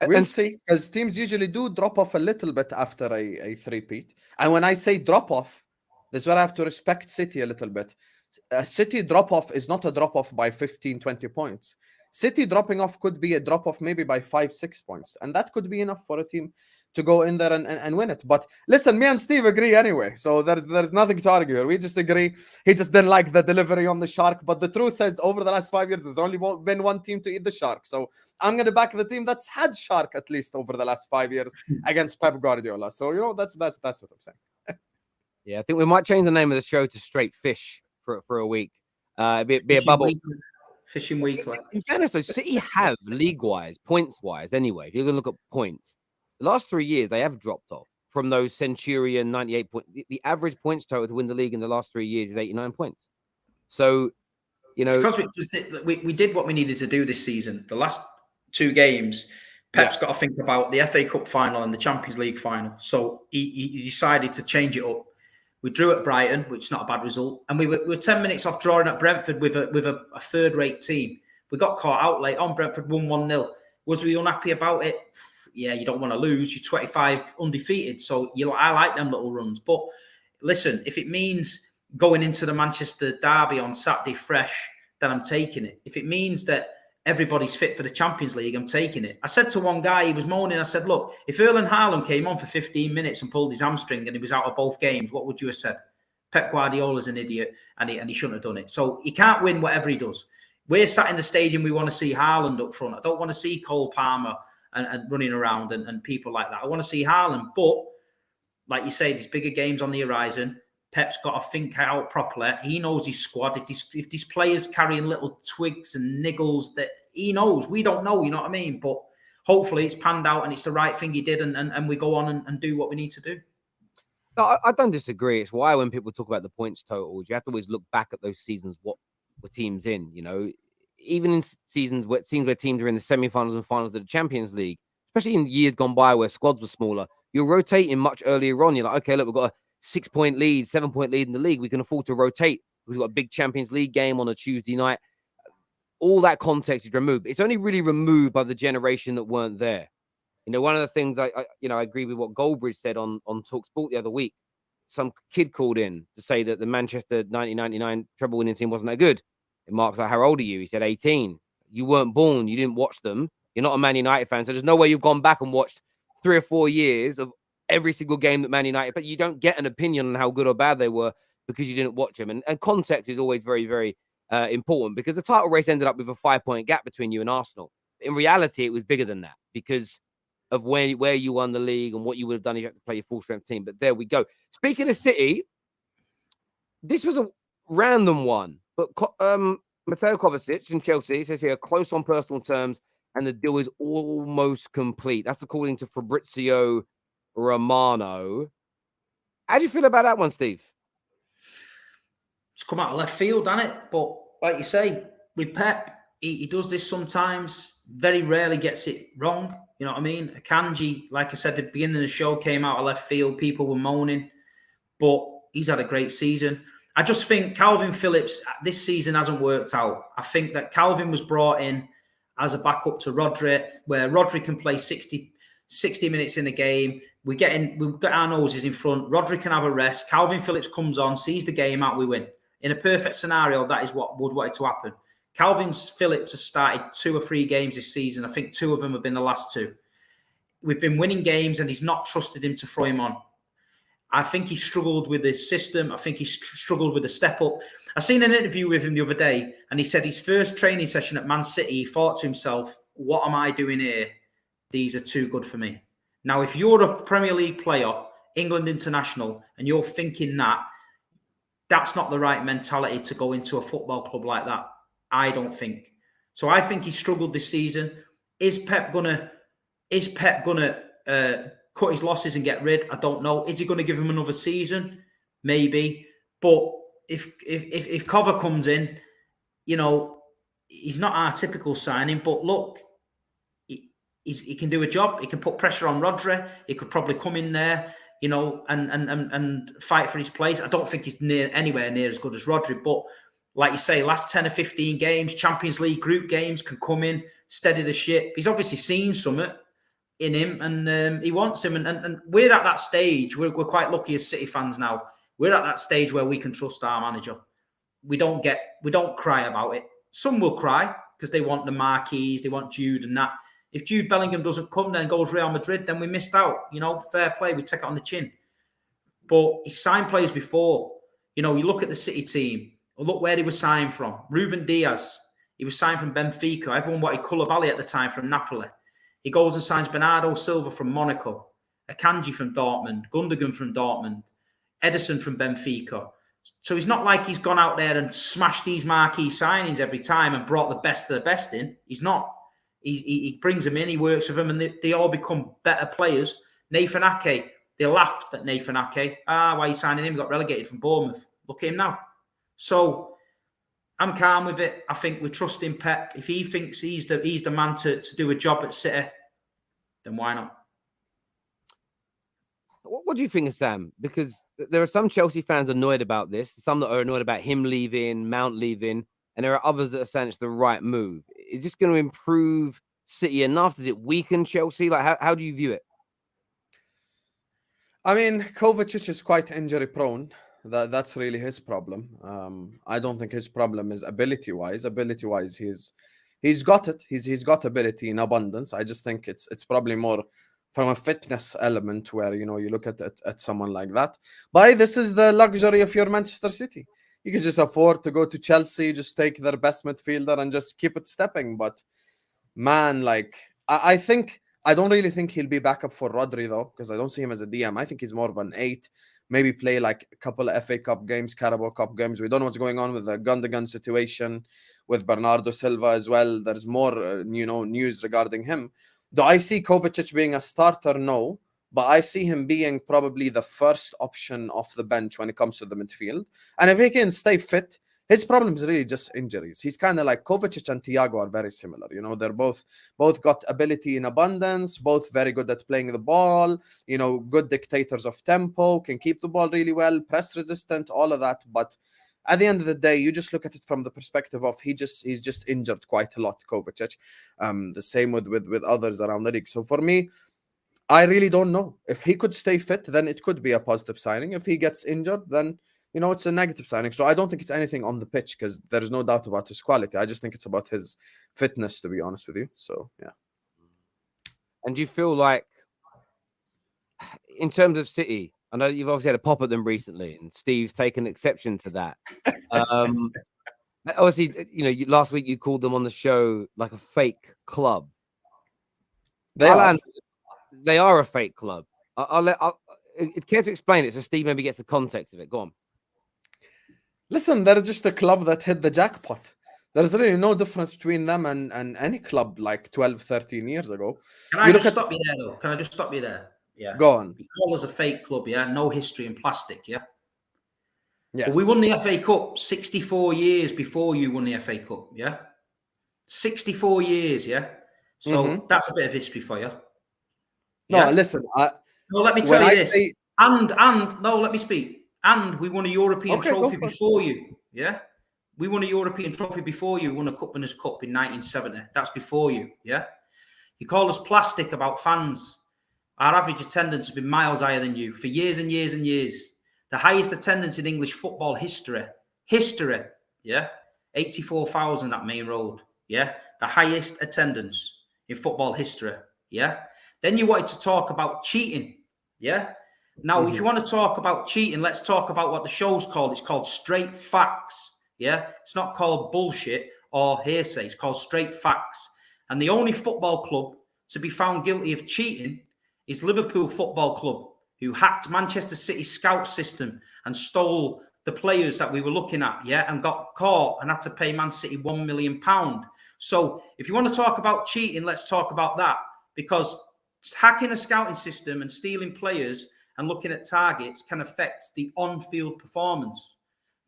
We'll see, because teams usually do drop off a little bit after a three-peat. And when I say drop off, this is where I have to respect City a little bit. A City drop-off is not a drop-off by 15, 20 points. City dropping off could be a drop-off maybe by 5, 6 points. And that could be enough for a team to go in there and win it. But listen, me and Steve agree anyway. So there's nothing to argue. We just agree. He just didn't like the delivery on the shark. But the truth is, over the last 5 years, there's only been one team to eat the shark. So I'm going to back the team that's had shark at least over the last 5 years against Pep Guardiola. So, you know, that's what I'm saying. Yeah, I think we might change the name of the show to Straight Fish for a week. Be a bubble. Fishing weekly. In fairness, though, City have league-wise, points-wise, anyway. If you're going to look at points, the last 3 years they have dropped off from those Centurion 98 points. The average points total to win the league in the last 3 years is 89 points. So, you know, it's because we did what we needed to do this season. The last 2 games, Pep's got to think about the FA Cup final and the Champions League final. So he decided to change it up. We drew at Brighton, which is not a bad result. And we were 10 minutes off drawing at Brentford with a third-rate team. We got caught out late on. Brentford won 1-0. Was we unhappy about it? Yeah, you don't want to lose. You're 25 undefeated. So I like them little runs. But listen, if it means going into the Manchester derby on Saturday fresh, then I'm taking it. If it means that everybody's fit for the Champions League, I'm taking it. I said to one guy, he was moaning, I said, look, if Erling Haaland came on for 15 minutes and pulled his hamstring and he was out of both games, what would you have said? Pep Guardiola's an idiot and he shouldn't have done it. So he can't win whatever he does. We're sat in the stadium, we want to see Haaland up front. I don't want to see Cole Palmer and running around and people like that. I want to see Haaland. But, like you say, there's bigger games on the horizon. Pep's got to think out properly. He knows his squad. If these players carrying little twigs and niggles, that he knows. We don't know, you know what I mean? But hopefully it's panned out and it's the right thing he did and we go on and do what we need to do. No, I don't disagree. It's why when people talk about the points totals, you have to always look back at those seasons, what teams in. You know, even in seasons where teams are in the semi-finals and finals of the Champions League, especially in years gone by where squads were smaller, you're rotating much earlier on. You're like, okay, look, we've got a 6-point lead, 7-point lead in the league. We can afford to rotate. We've got a big Champions League game on a Tuesday night. All that context is removed. It's only really removed by the generation that weren't there. You know, one of the things I agree with what Goldbridge said on TalkSport the other week. Some kid called in to say that the Manchester 1999 treble winning team wasn't that good. And Mark's like, how old are you? He said 18. You weren't born. You didn't watch them. You're not a Man United fan. So there's no way you've gone back and watched 3 or 4 years of every single game that Man United, but you don't get an opinion on how good or bad they were because you didn't watch them. And context is always very, very important, because the title race ended up with a 5-point gap between you and Arsenal. In reality, it was bigger than that because of where you won the league and what you would have done if you had to play your full strength team. But there we go. Speaking of City, this was a random one, but Mateo Kovacic in Chelsea says here close on personal terms and the deal is almost complete. That's according to Fabrizio Romano. How do you feel about that one, Steve? It's come out of left field, hasn't it? But like you say, with Pep, he does this sometimes. Very rarely gets it wrong. You know what I mean? Akanji, like I said at the beginning of the show, came out of left field. People were moaning, but he's had a great season. I just think Calvin Phillips this season hasn't worked out. I think that Calvin was brought in as a backup to Rodri, where Rodri can play 60 minutes in a game. We've got our noses in front. Rodri can have a rest. Calvin Phillips comes on, sees the game out, we win. In a perfect scenario, that is what would want it to happen. Calvin Phillips has started 2 or 3 games this season. I think 2 of them have been the last 2. We've been winning games and he's not trusted him to throw him on. I think he struggled with the system. I think he struggled with the step up. I seen an interview with him the other day and he said his first training session at Man City, he thought to himself, what am I doing here? These are too good for me. Now, if you're a Premier League player, England international, and you're thinking that, that's not the right mentality to go into a football club like that. I don't think. So I think he struggled this season. Is Pep gonna cut his losses and get rid? I don't know. Is he going to give him another season? Maybe. But if Kova comes in, you know, he's not our typical signing. But look, he can do a job. He can put pressure on Rodri. He could probably come in there, you know, and fight for his place. I don't think he's anywhere near as good as Rodri, but like you say, last 10 or 15 games, Champions League group games, can come in, steady the ship. He's obviously seen something in him and he wants him. And we're at that stage. We're quite lucky as City fans now. We're at that stage where we can trust our manager. We don't cry about it. Some will cry because they want the marquees, they want Jude and that. If Jude Bellingham doesn't come, then goes Real Madrid, then we missed out. You know, fair play, we take it on the chin. But he signed players before. You know, you look at the City team, look where they were signed from. Ruben Diaz, he was signed from Benfica. Everyone wanted Koulibaly at the time from Napoli. He goes and signs Bernardo Silva from Monaco, Akanji from Dortmund, Gundogan from Dortmund, Ederson from Benfica. So it's not like he's gone out there and smashed these marquee signings every time and brought the best of the best in. He's not. He brings them in, he works with them, and they all become better players. Nathan Ake, they laughed at Nathan Ake. Why are you signing him? He got relegated from Bournemouth. Look at him now. So I'm calm with it. I think we trust in Pep. If he thinks he's the man to do a job at City, then why not? What do you think of Sam? Because there are some Chelsea fans annoyed about this, some that are annoyed about him leaving, Mount leaving, and there are others that are saying it's the right move. Is this going to improve City enough? Does it weaken Chelsea? Like, how do you view it? I mean, Kovacic is quite injury prone. That's really his problem. I don't think his problem is ability-wise. Ability-wise, he's got it. He's got ability in abundance. I just think it's probably more from a fitness element where, you know, you look at someone like that. But this is the luxury of your Manchester City. You can just afford to go to Chelsea, just take their best midfielder and just keep it stepping. But man, like I don't really think he'll be backup for Rodri though, because I don't see him as a DM. I think he's more of an 8. Maybe play like a couple of FA Cup games, Carabao Cup games. We don't know what's going on with the Gundogan situation, with Bernardo Silva as well. There's more, news regarding him. Do I see Kovacic being a starter? No. But I see him being probably the first option off the bench when it comes to the midfield. And if he can stay fit, His problem is really just injuries. He's kind of like Kovacic and Thiago are very similar. You know, they're both got ability in abundance, both very good at playing the ball, you know, good dictators of tempo, can keep the ball really well, press resistant, all of that. But at the end of the day, you just look at it from the perspective of he's just injured quite a lot, Kovacic. The same with others around the league. So for me, I really don't know. If he could stay fit, then it could be a positive signing. If he gets injured, then, you know, it's a negative signing. So I don't think it's anything on the pitch, because there's no doubt about his quality. I just think it's about his fitness, to be honest with you. So, yeah. And do you feel like, in terms of City, I know you've obviously had a pop at them recently, and Steve's taken exception to that. Obviously, you know, last week you called them on the show like a fake club. They are a fake club. I'll care to explain it so Steve maybe gets the context of it. Go on. Listen, they're just a club that hit the jackpot. There's really no difference between them and any club like 12, 13 years ago. Can I just stop you there, though? Can I just stop you there? Yeah. Go on. We call us a fake club, yeah? No history in plastic, yeah? Yes. But we won the FA Cup 64 years before you won the FA Cup, yeah? 64 years, yeah? So that's a bit of history for you. No, yeah? Listen. No, let me tell you this. No, let me speak. And we won a European trophy before you. Yeah, we won a European trophy before you. We won a Cup Winners' Cup in 1970. That's before you. Yeah, you call us plastic about fans. Our average attendance has been miles higher than you for years and years and years. The highest attendance in English football history. Yeah, 84,000 at Main Road. Yeah, the highest attendance in football history. Yeah. Then you wanted to talk about cheating. Yeah. Now, if you want to talk about cheating, let's talk about what the show's called. It's called Straight Facts. Yeah. It's not called bullshit or hearsay. It's called Straight Facts. And the only football club to be found guilty of cheating is Liverpool Football Club, who hacked Manchester City's scout system and stole the players that we were looking at. Yeah. And got caught and had to pay Man City £1 million. So if you want to talk about cheating, let's talk about that, because hacking a scouting system and stealing players and looking at targets can affect the on-field performance.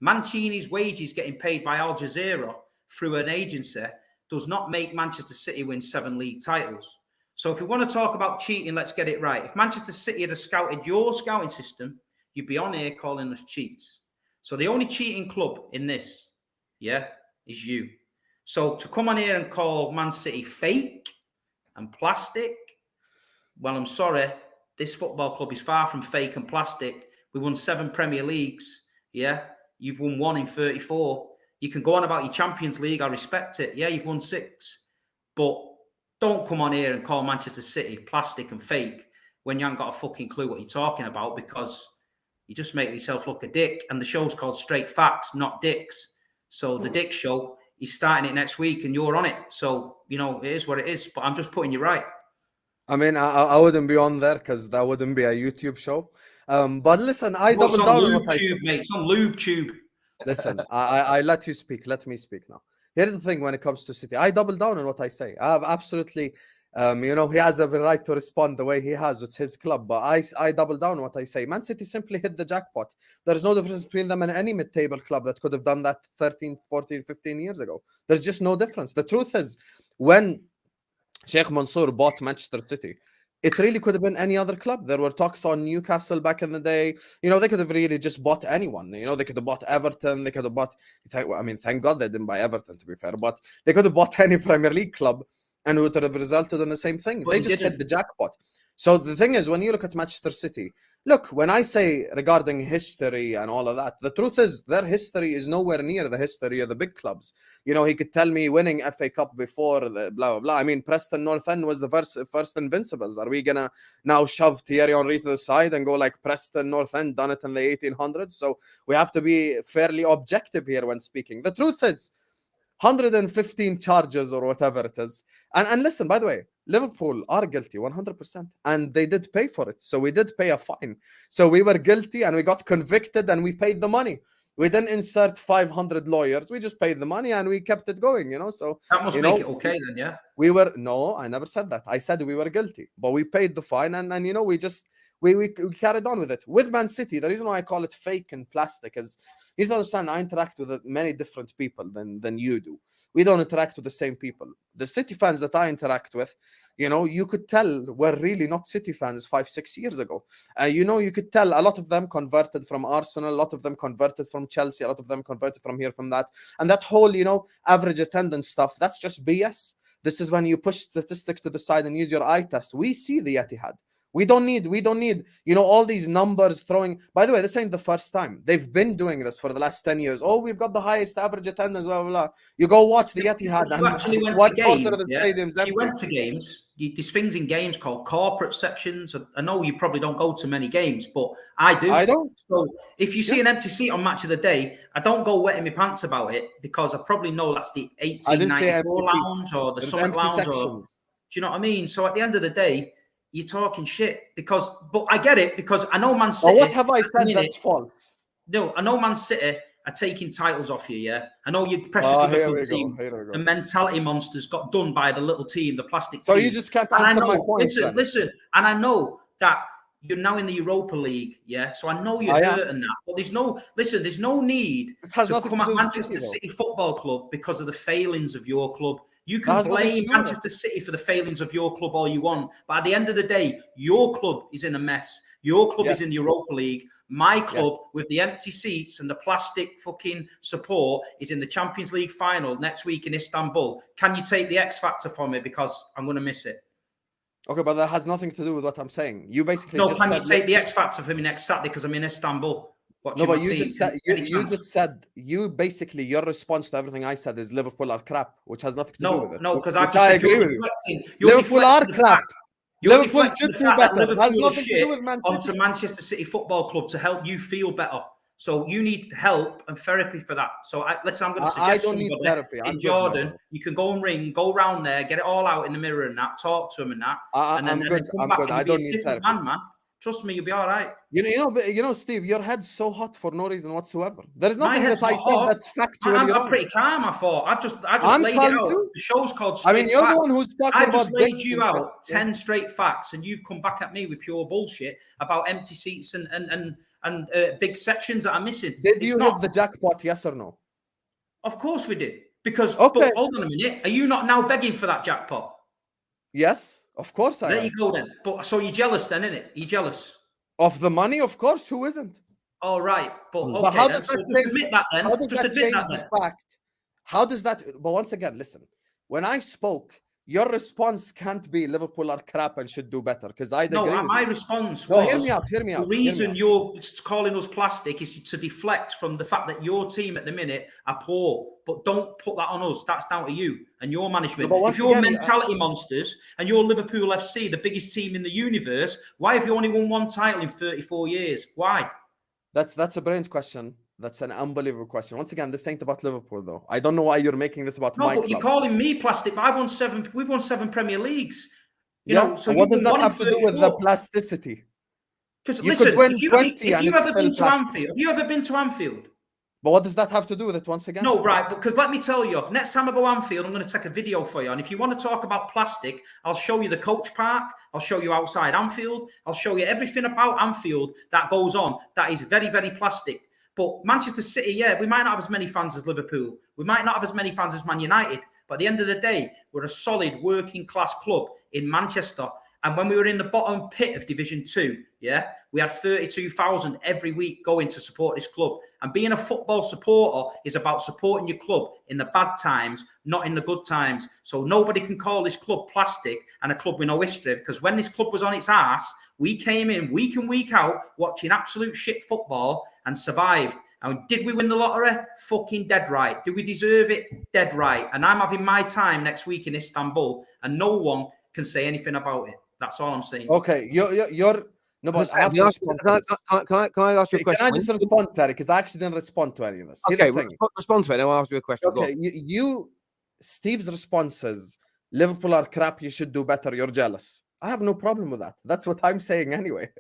Mancini's wages getting paid by Al Jazeera through an agency does not make Manchester City win 7 league titles. So if we want to talk about cheating, let's get it right. If Manchester City had scouted your scouting system, you'd be on here calling us cheats. So the only cheating club in this, yeah, is you. So to come on here and call Man City fake and plastic, well, I'm sorry. This football club is far from fake and plastic. We won 7 Premier Leagues. Yeah. You've won 1 in 34. You can go on about your Champions League. I respect it. Yeah, you've won 6. But don't come on here and call Manchester City plastic and fake when you haven't got a fucking clue what you're talking about, because you just make yourself look a dick. And the show's called Straight Facts, not Dicks. So the Dick Show is starting it next week and you're on it. So, you know, it is what it is. But I'm just putting you right. I mean, I wouldn't be on there because that wouldn't be a YouTube show. But listen, I double down on what I said. Mate, it's on LubeTube. Listen, I let you speak. Let me speak now. Here's the thing when it comes to City. I double down on what I say. I have absolutely, you know, he has every right to respond the way he has. It's his club. But I double down on what I say. Man City simply hit the jackpot. There's no difference between them and any mid-table club that could have done that 13, 14, 15 years ago. There's just no difference. The truth is, when Sheikh Mansour bought Manchester City, it really could have been any other club. There were talks on Newcastle back in the day. You know, they could have really just bought anyone. You know, they could have bought Everton. They could have bought, I mean, thank God they didn't buy Everton, to be fair. But they could have bought any Premier League club and it would have resulted in the same thing. But they just hit the jackpot. So the thing is, when you look at Manchester City, look, when I say regarding history and all of that, the truth is their history is nowhere near the history of the big clubs. You know, he could tell me winning FA Cup before the blah, blah, blah. I mean, Preston North End was the first Invincibles. Are we going to now shove Thierry Henry to the side and go like Preston North End done it in the 1800s? So we have to be fairly objective here when speaking. The truth is, 115 charges or whatever it is. And listen, by the way, Liverpool are guilty 100%. And they did pay for it. So we did pay a fine. So we were guilty and we got convicted and we paid the money. We didn't insert 500 lawyers. We just paid the money and we kept it going, you know. So that must make it okay then, yeah? No, I never said that. I said we were guilty. But we paid the fine and you know, we just we carried on with it. With Man City, the reason why I call it fake and plastic is, you don't understand, I interact with many different people than you do. We don't interact with the same people. The City fans that I interact with, you could tell were really not City fans 5-6 years ago. You could tell a lot of them converted from Arsenal, a lot of them converted from Chelsea, a lot of them converted from here, from that. And that whole, average attendance stuff, that's just BS. This is when you push statistics to the side and use your eye test. We see the Etihad. We don't need, all these numbers throwing. By the way, this ain't the first time. They've been doing this for the last 10 years. Oh, we've got the highest average attendance, blah, blah, blah. You go watch the Etihad. You actually went to games. You went to games. There's things in games called corporate sections. I know you probably don't go to many games, but I do. I don't. So if you see an empty seat on Match of the Day, I don't go wetting my pants about it, because I probably know that's the 1894 lounge or the Summit lounge. Do you know what I mean? So at the end of the day, you're talking shit, but I get it, because I know Man City. Well, what have I said that's false? No, I know Man City are taking titles off you, yeah? I know your precious Liverpool team, the mentality monsters got done by the little team, the plastic team. So you just can't answer my point. Listen, and I know that you're now in the Europa League, yeah? So I know you're hurt and that, but there's no need to come at Manchester City Football Club because of the failings of your club. You can blame Manchester City for the failings of your club all you want, but at the end of the day, your club is in a mess. Your club is in the Europa League. My club, with the empty seats and the plastic fucking support, is in the Champions League final next week in Istanbul. Can you take the X Factor for me, because I'm going to miss it? Okay, but that has nothing to do with what I'm saying. You basically can you take the X Factor for me next Saturday, because I'm in Istanbul? No, but you just said your response to everything I said is Liverpool are crap, which has nothing to do with it. No, because I agree with you. Liverpool are crap. Liverpool should do better. It has nothing to do with Man City. Onto Manchester City Football Club to help you feel better. So you need help and therapy for that. So I'm going to suggest I don't need therapy. In Jordan, you can go go round there, get it all out in the mirror and that, talk to him and that. I'm good. I don't need therapy. Man. Trust me, you'll be all right. Steve, your head's so hot for no reason whatsoever. There is nothing that I said that's factually wrong. I'm pretty calm, I thought. I just laid it out. Too. The show's called Straight Facts. You're the one who's talking about. I just laid you out 10 straight facts, and you've come back at me with pure bullshit about empty seats and big sections that are missing. Did you hit the jackpot, yes or no? Of course we did. Because, but hold on a minute. Are you not now begging for that jackpot? Yes. Of course I am. There you go then. But so you're jealous then, innit? You're jealous of the money, of course. Who isn't? All right, but how does that change the fact? How does that? But once again, listen. When I spoke, your response can't be Liverpool are crap and should do better, because I agree. No, my response was, hear me out. The reason you're calling us plastic is to deflect from the fact that your team at the minute are poor. But don't put that on us. That's down to you and your management. If you're mentality monsters and you're Liverpool FC, the biggest team in the universe, why have you only won one title in 34 years? Why? That's a brilliant question. That's an unbelievable question. Once again, this ain't about Liverpool, though. I don't know why you're making this about my club. You're calling me plastic, but we've won seven Premier Leagues. So what does that have to do with the plasticity? Because listen, if you ever been to Anfield? But what does that have to do with it once again? No, right, because let me tell you, next time I go Anfield, I'm going to take a video for you. And if you want to talk about plastic, I'll show you the coach park. I'll show you outside Anfield. I'll show you everything about Anfield that goes on that is very, very plastic. But Manchester City, we might not have as many fans as Liverpool. We might not have as many fans as Man United. But at the end of the day, we're a solid working class club in Manchester. And when we were in the bottom pit of Division 2, we had 32,000 every week going to support this club. And being a football supporter is about supporting your club in the bad times, not in the good times. So nobody can call this club plastic and a club with no history, because when this club was on its arse, we came in week in, week out, watching absolute shit football and survived. And did we win the lottery? Fucking dead right. Did we deserve it? Dead right. And I'm having my time next week in Istanbul, and no one can say anything about it. That's all I'm saying. Okay, you're no, but can I ask you a question? Can I just respond, Terry? Because I actually didn't respond to any of this. Okay, respond to it. I'll ask you a question. Okay, Steve's response is Liverpool are crap. You should do better. You're jealous. I have no problem with that. That's what I'm saying anyway.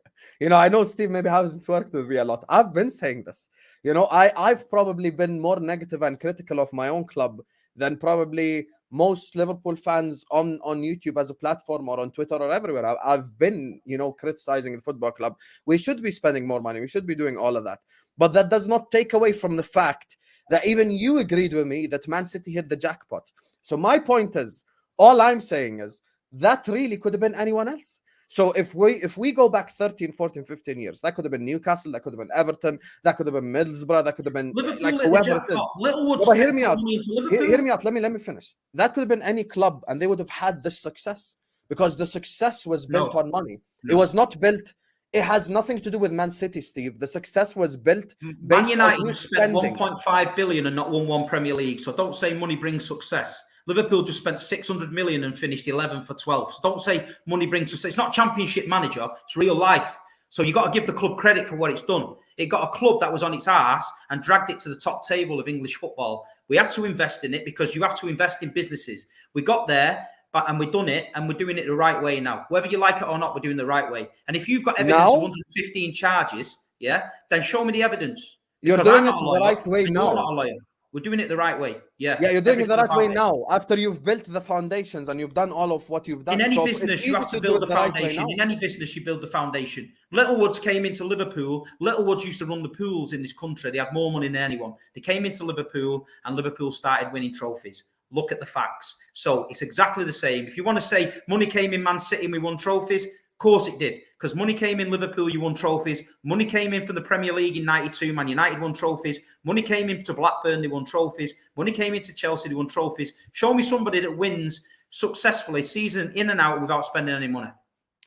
I know Steve maybe hasn't worked with me a lot. I've been saying this. I've probably been more negative and critical of my own club than probably most Liverpool fans on YouTube as a platform or on Twitter or everywhere. I've been, criticizing the football club. We should be spending more money. We should be doing all of that. But that does not take away from the fact that even you agreed with me that Man City hit the jackpot. So my point is, all I'm saying is that really could have been anyone else. So if we go back 13, 14, 15 years, that could have been Newcastle, that could have been Everton, that could have been Middlesbrough, that could have been Liverpool like at the whoever it is. jackpot. Littlewood But hear me spent out. money into Liverpool. Hear me out. Let me finish. That could have been any club, and they would have had this success because the success was built on money. No. It was not built. It has nothing to do with Man City, Steve. The success was built Man based United on spent spending. 1.5 billion and not won one Premier League. So don't say money brings success. Liverpool just spent 600 million and finished 11 for 12. So don't say money brings success. It's not Championship Manager. It's real life. So you got to give the club credit for what it's done. It got a club that was on its arse and dragged it to the top table of English football. We had to invest in it because you have to invest in businesses. We got there, and we've done it, and we're doing it the right way now. Whether you like it or not, we're doing it the right way. And if you've got evidence of 115 charges, then show me the evidence. You're doing it the right way now. You're not a lawyer. We're doing it the right way. Yeah, you're doing it the right way now. After you've built the foundations and you've done all of what you've done. In any business, you have to build the foundation. In any business, you build the foundation. Littlewoods came into Liverpool. Littlewoods used to run the pools in this country. They had more money than anyone. They came into Liverpool, and Liverpool started winning trophies. Look at the facts. So it's exactly the same. If you want to say money came in Man City and we won trophies, of course it did. Because money came in Liverpool, you won trophies. Money came in from the Premier League in 92, Man United won trophies. Money came into Blackburn, they won trophies. Money came into Chelsea, they won trophies. Show me somebody that wins successfully, season in and out without spending any money.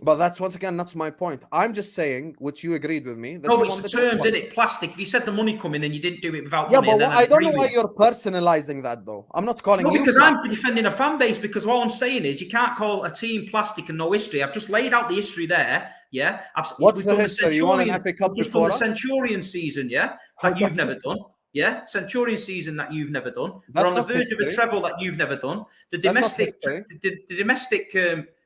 But that's once again, that's my point. I'm just saying, which you agreed with me. That no, it's the terms, isn't it? Plastic. If you said the money coming and you didn't do it without money. Yeah, but I don't know why you're personalizing that, though. I'm not calling you because plastic. I'm defending a fan base, because all I'm saying is you can't call a team plastic and no history. I've just laid out the history there, yeah? What's the history? You want an epic cup before us? Centurion season, yeah? That you've never done. Yeah, Centurion season that you've never done. That's We're on the verge of a treble that you've never done. The domestic,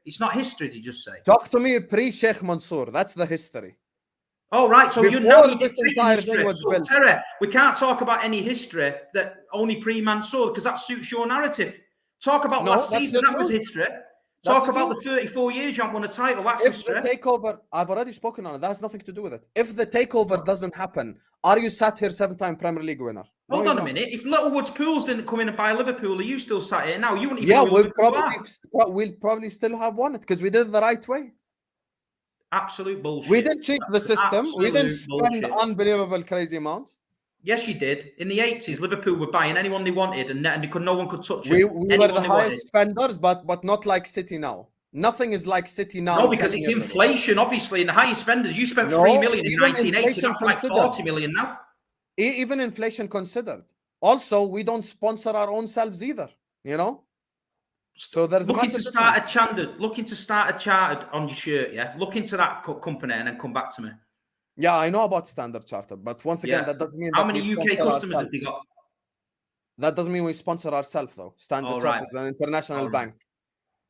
it's not history, did you just say? Talk to me pre-Sheikh Mansour. That's the history. Oh, right. So Before you know this entire thing was built. Terrace, we can't talk about any history that only pre-Mansour, because that suits your narrative. Talk about last season. That was history. Talk about the 34 years you haven't won a title. That's history. If the takeover, I've already spoken on it. That has nothing to do with it. If the takeover doesn't happen, are you sat here 7-time Premier League winner? Hold on a minute. If Littlewoods Pools didn't come in and buy Liverpool, are you still sat here now? You wouldn't even we'll probably still have won it because we did it the right way. Absolute bullshit. We didn't cheat the system. We didn't spend unbelievable crazy amounts. Yes, you did. In the 80s, Liverpool were buying anyone they wanted, and no one could touch it. We were the highest spenders, but not like City now. Nothing is like City now. No, because it's inflation, obviously. And the highest spenders, you spent 3 million in 1980. That's like 40 million now. Even inflation considered. Also, we don't sponsor our own selves either, So there's looking to start a chartered on your shirt, yeah? Look into that company and then come back to me. Yeah, I know about Standard Chartered, but once again, that doesn't mean how many UK customers have they got? That doesn't mean we sponsor ourselves, though. Standard Chartered is an international bank.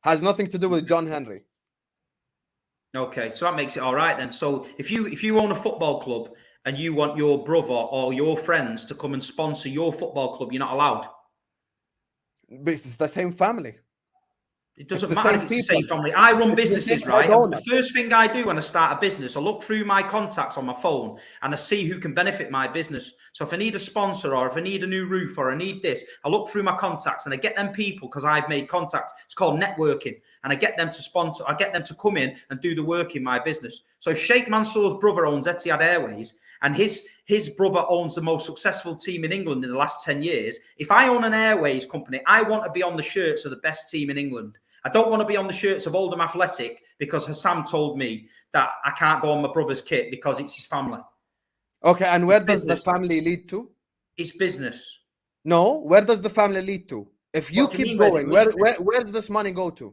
Has nothing to do with John Henry. Okay, so that makes it all right then. So if you own a football club and you want your brother or your friends to come and sponsor your football club, you're not allowed. But it's the same family. It doesn't matter if it's the same family. I run businesses, right? The first thing I do when I start a business, I look through my contacts on my phone and I see who can benefit my business. So if I need a sponsor or if I need a new roof or I need this, I look through my contacts and I get them people because I've made contacts. It's called networking. And I get them to sponsor. I get them to come in and do the work in my business. So if Sheikh Mansour's brother owns Etihad Airways and his brother owns the most successful team in England in the last 10 years, if I own an airways company, I want to be on the shirts of the best team in England. I don't want to be on the shirts of Oldham Athletic because Husam told me that I can't go on my brother's kit because it's his family. Okay, and where does the family lead to? It's business. No, where does the family lead to? If you keep going, where does this money go to?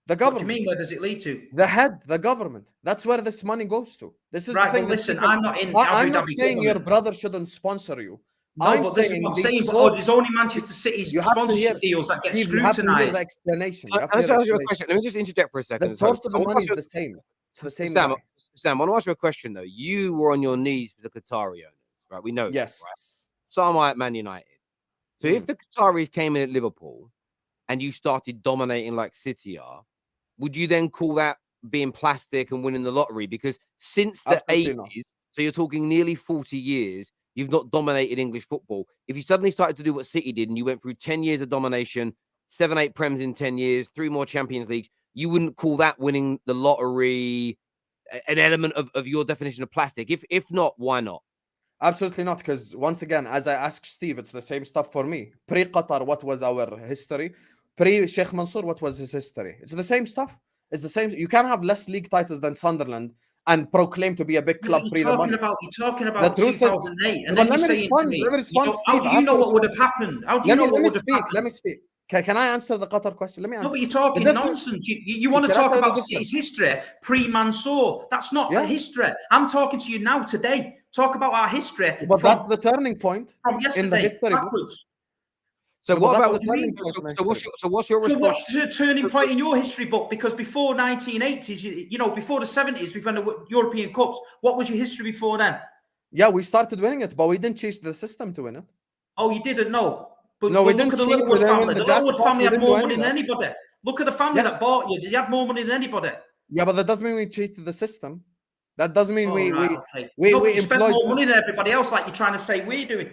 The government. What do you mean, where does it lead to? The head, the government. That's where this money goes to. This is right, the thing. Well, listen, I'm not in. I'm not saying your brother shouldn't sponsor you. No, I'm but saying there's only Manchester City's sponsorship deals that get scrutinized. You have to hear the explanation. Let me just interject for a second. The source of the money is the same. It's the same. Sam, I want to ask you a question though. You were on your knees for the Qatari owners, right? We know. Yes. This, right? So am I at Man United. So if the Qataris came in at Liverpool and you started dominating like City are, would you then call that being plastic and winning the lottery? Because since the Absolutely not. 80s, so you're talking nearly 40 years, you've not dominated English football. If you suddenly started to do what City did and you went through 10 years of domination, 7, 8 Prems in 10 years, 3 more Champions Leagues, you wouldn't call that winning the lottery an element of your definition of plastic? If not, why not? Absolutely not, because once again, as I asked Steve, it's the same stuff for me. Pre-Qatar, what was our history? Pre-Sheikh Mansour, what was his history? It's the same stuff. It's the same. You can't have less league titles than Sunderland and proclaim to be a big club pre the money. You're talking about 2008, and but then let you're me saying respond, to me, let me respond, how Steve. do you know what would have happened? How do you know what would have happened? Let me speak. Can I answer the Qatar question? Let me answer. No, but you're talking nonsense. You want to talk about City's history pre-Mansour. That's not the history. I'm talking to you now today. Talk about our history. But that's the turning point from yesterday in the history backwards. So what about what's your response? So what's the turning point in your history book? Because before 1980s, you know, before the 70s, we've won the European Cups. What was your history before then? Yeah, we started winning it, but we didn't chase the system to win it. Oh, you didn't know? But no, we didn't. Look at the Littlewood family. The Littlewood family had more money than anybody. Look at the family that bought you. They had more money than anybody. Yeah, but that doesn't mean we cheated the system. That doesn't mean we spent more money than everybody else, like you're trying to say we're doing.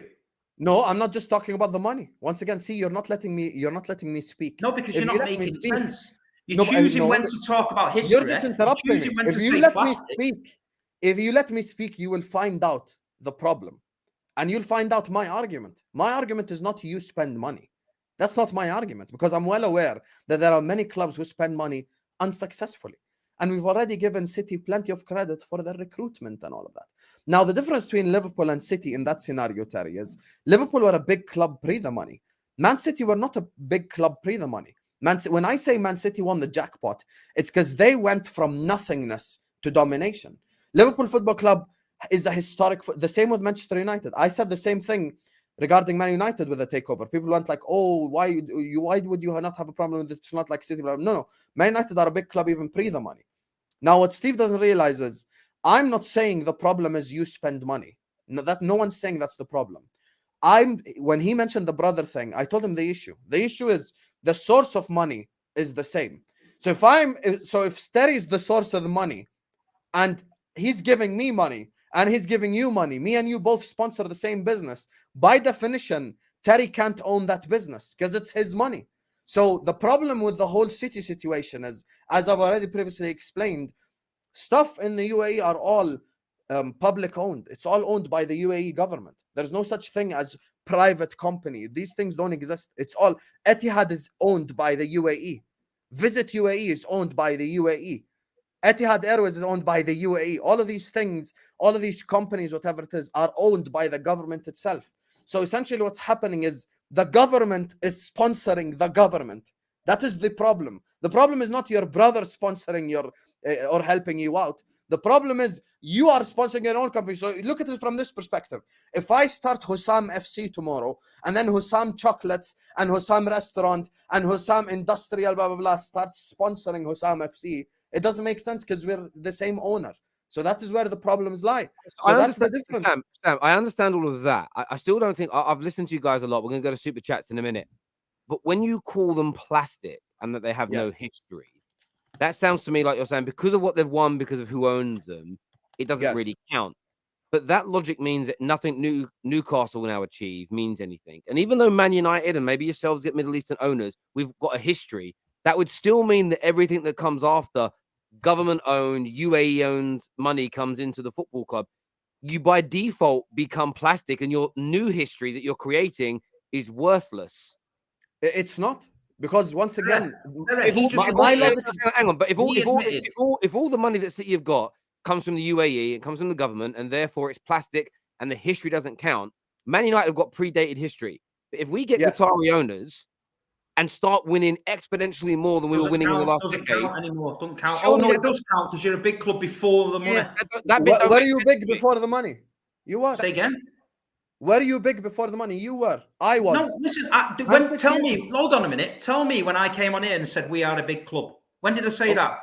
No, I'm not just talking about the money. Once again, see, you're not letting me speak. No, because you're not making sense. You're choosing when to talk about history. You're just interrupting me. If you let me speak, you will find out the problem. And you'll find out my argument. My argument is not you spend money. That's not my argument, because I'm well aware that there are many clubs who spend money unsuccessfully. And we've already given City plenty of credit for their recruitment and all of that. Now, the difference between Liverpool and City in that scenario, Terry, is Liverpool were a big club pre the money. Man City were not a big club pre the money. When I say Man City won the jackpot, it's because they went from nothingness to domination. Liverpool Football Club is a historic, the same with Manchester United. I said the same thing regarding Man United with the takeover. People went like, oh, why would you not have a problem with it? It's not like City. No. Man United are a big club even pre the money. Now, what Steve doesn't realize is I'm not saying the problem is you spend money. No one's saying that's the problem. When he mentioned the brother thing, I told him the issue. The issue is the source of money is the same. So if Terry is the source of the money and he's giving me money and he's giving you money, me and you both sponsor the same business, by definition, Terry can't own that business because it's his money. So the problem with the whole City situation is, as I've already previously explained, stuff in the UAE are all public owned. It's all owned by the UAE government. There's no such thing as private company. These things don't exist. It's all, Etihad is owned by the UAE. Visit UAE is owned by the UAE. Etihad Airways is owned by the UAE. All of these things, all of these companies, whatever it is, are owned by the government itself. So essentially what's happening is the government is sponsoring the government. That is the problem. The problem is not your brother sponsoring your or helping you out. The problem is you are sponsoring your own company. So look at it from this perspective. If I start Husam FC tomorrow, and then Husam Chocolates and Husam Restaurant and Husam Industrial blah blah blah start sponsoring Husam FC, it doesn't make sense because we're the same owner. So that is where the problems lie. So that's the difference. Sam, I understand all of that. I still don't think I've listened to you guys a lot. We're going to go to super chats in a minute. But when you call them plastic and that they have no history, that sounds to me like you're saying because of what they've won, because of who owns them, it doesn't really count. But that logic means that nothing Newcastle will now achieve means anything. And even though Man United and maybe yourselves get Middle Eastern owners, we've got a history, that would still mean that everything that comes after government-owned, UAE-owned money comes into the football club. You by default become plastic, and your new history that you're creating is worthless. It's not, because once again, hang on. But if all the money that City have got comes from the UAE, it comes from the government, and therefore it's plastic, and the history doesn't count. Man United have got predated history. But if we get Qatari owners and start winning exponentially more than we were winning in the last decade. Doesn't count anymore. Don't count. Oh, no, it does count because you're a big club before the money. Were you big before the money? You were. Say again? Were you big before the money? You were. I was. No, listen. Tell me. Hold on a minute. Tell me when I came on here and said we are a big club. When did I say that?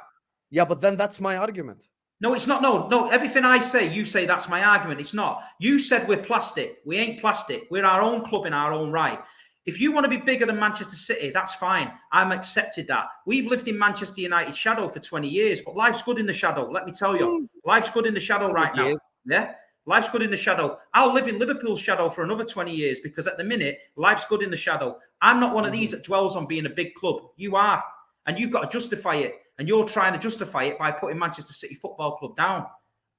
Yeah, but then that's my argument. No, it's not. No. Everything I say, you say that's my argument. It's not. You said we're plastic. We ain't plastic. We're our own club in our own right. If you want to be bigger than Manchester City, that's fine. I'm accepted that. We've lived in Manchester United's shadow for 20 years, but life's good in the shadow. Let me tell you, life's good in the shadow right now. Yeah, life's good in the shadow. I'll live in Liverpool's shadow for another 20 years because at the minute, life's good in the shadow. I'm not one of these that dwells on being a big club. You are, and you've got to justify it. And you're trying to justify it by putting Manchester City Football Club down.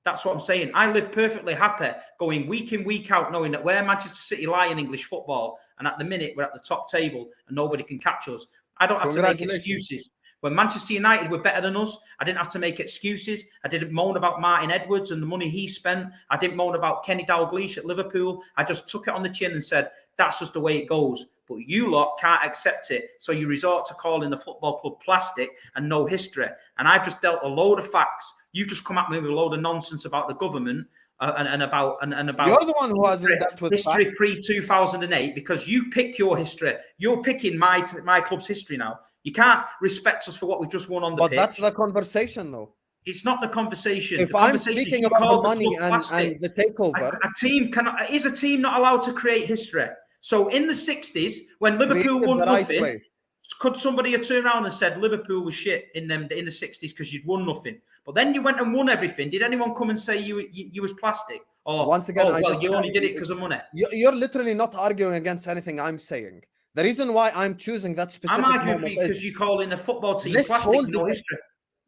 That's what I'm saying. I live perfectly happy going week in, week out, knowing that where Manchester City lie in English football, and at the minute we're at the top table and nobody can catch us. I don't have to make excuses. When Manchester United were better than us, I didn't have to make excuses. I didn't moan about Martin Edwards and the money he spent. I didn't moan about Kenny Dalglish at Liverpool. I just took it on the chin and said, that's just the way it goes. But you lot can't accept it. So you resort to calling the football club plastic and no history. And I've just dealt a load of facts. You've just come at me with a load of nonsense about the government and about. You're the one who hasn't dealt with history pre-2008 because you pick your history. You're picking my club's history now. You can't respect us for what we've just won on the pitch. But that's the conversation, though. It's not the conversation. If I'm speaking about the money and the takeover, is a team not allowed to create history? So in the 60s, when Liverpool won nothing, could somebody have turned around and said Liverpool was shit in the 60s because you'd won nothing? But then you went and won everything. Did anyone come and say you was plastic? Or once again, you only did it because of money? You're literally not arguing against anything I'm saying. The reason why I'm choosing that specific I'm arguing because you call in a football team plastic, no history.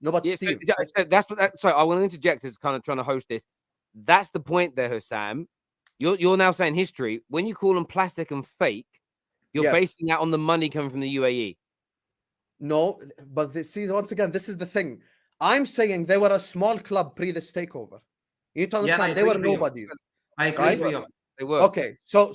No, but Steve, that's what. Sorry, I want to interject as kind of trying to host this. That's the point there, Husam. You're now saying history. When you call them plastic and fake, you're basing that on the money coming from the UAE. No, but see, once again, this is the thing. I'm saying they were a small club pre this takeover. You need to understand they were nobodies. I agree with you. They were. Okay, so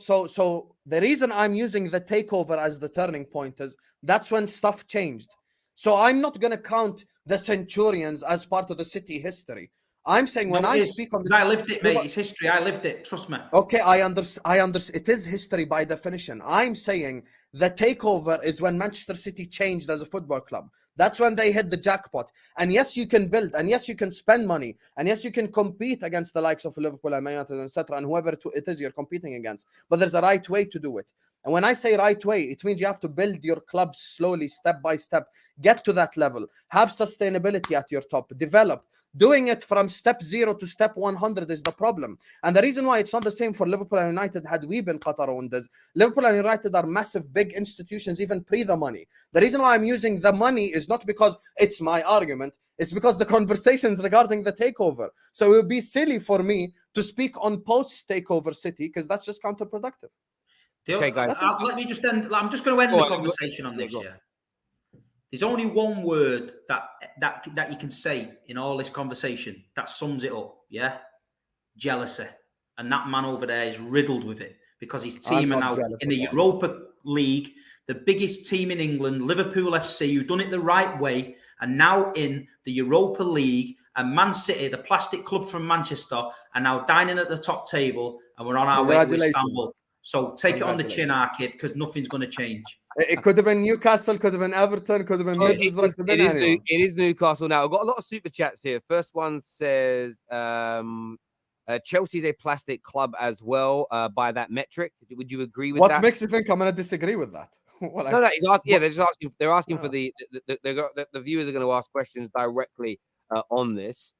the reason I'm using the takeover as the turning point is that's when stuff changed. So I'm not going to count the Centurions as part of the City history. I'm saying when I speak on this, I lived it, mate. It's history. I lived it. Trust me. Okay, I understand. It is history by definition. I'm saying the takeover is when Manchester City changed as a football club. That's when they hit the jackpot. And yes, you can build, and yes, you can spend money, and yes, you can compete against the likes of Liverpool and Man Utd, etc., and whoever it is you're competing against. But there's a right way to do it. And when I say right way, it means you have to build your club slowly, step by step, get to that level, have sustainability at your top, develop. Doing it from step 0 to step 100 is the problem. And the reason why it's not the same for Liverpool and United had we been Qatar owned is Liverpool and United are massive, big institutions, even pre the money. The reason why I'm using the money is not because it's my argument. It's because the conversations regarding the takeover. So it would be silly for me to speak on post-takeover City because that's just counterproductive. Okay, guys. Let me just end. I'm just going to end the conversation on this. Yeah. There's only one word that you can say in all this conversation that sums it up. Yeah, jealousy, and that man over there is riddled with it because his team are now in the Europa League, the biggest team in England, Liverpool FC, who've done it the right way, and now in the Europa League. And Man City, the plastic club from Manchester, are now dining at the top table, and we're on our way to Istanbul. So take it on the chin, Arkid, because nothing's going to change. It could have been Newcastle, could have been Everton, could have been Middlesbrough. It is Newcastle now. I've got a lot of super chats here. First one says Chelsea's a plastic club as well by that metric. Would you agree with that? What makes you think I'm going to disagree with that? No, he's asking, they're just asking. They're asking for the viewers are going to ask questions directly on this.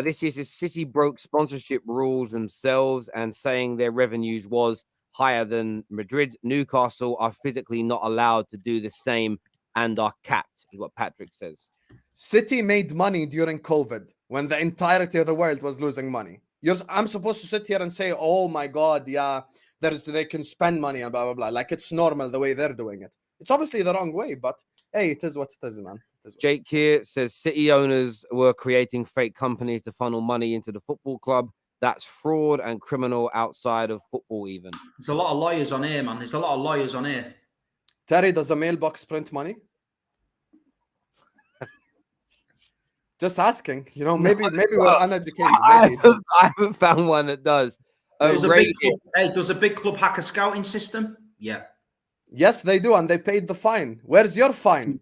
This is City broke sponsorship rules themselves and saying their revenues was higher than Madrid. Newcastle are physically not allowed to do the same and are capped, is what Patrick says. City made money during COVID when the entirety of the world was losing money. I'm supposed to sit here and say, oh my God, yeah, they can spend money and blah, blah, blah. Like it's normal the way they're doing it. It's obviously the wrong way, but hey, it is what it is, man. Jake here says City owners were creating fake companies to funnel money into the football club. That's fraud and criminal outside of football even. There's a lot of lawyers on here, man. There's a lot of lawyers on here. Terry, does a mailbox print money? Just asking. You know, maybe we're uneducated. I haven't found one that does. Does a big club hack a scouting system? Yeah. Yes, they do, and they paid the fine. Where's your fine?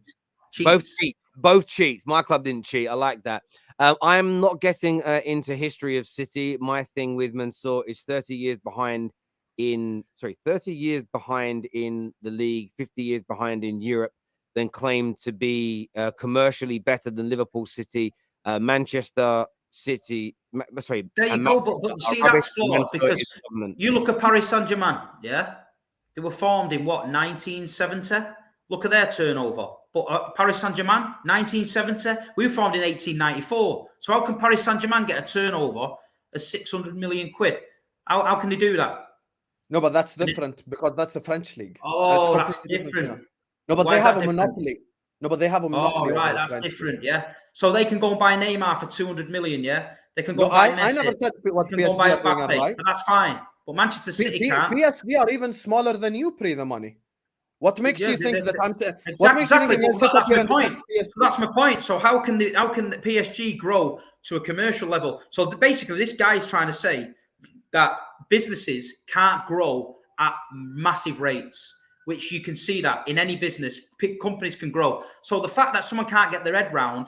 Both cheats. My club didn't cheat. I like that. I'm not getting into history of City. My thing with Mansour is 30 years behind 30 years behind in the league, 50 years behind in Europe, then claim to be commercially better than Liverpool City, Manchester City. There you go. But you see, that's flawed because you look at Paris Saint-Germain, yeah? They were formed in what, 1970? Look at their turnover. But Paris Saint-Germain, 1970, we were formed in 1894. So how can Paris Saint-Germain get a turnover of 600 million quid? How can they do that? No, but that's different because that's the French league. Oh, that's different. No, but they have a monopoly. No, but they have a monopoly. Oh, right, that's different, yeah. So they can go and buy Neymar for 200 million, yeah? They can go and buy Messi. I never said what PSG are doing, right? But that's fine. But Manchester City can't. PSG are even smaller than you pre the money. What makes you think that I'm saying? Exactly. That's my point. So how can the PSG grow to a commercial level? So basically, this guy is trying to say that businesses can't grow at massive rates, which you can see that in any business, companies can grow. So the fact that someone can't get their head round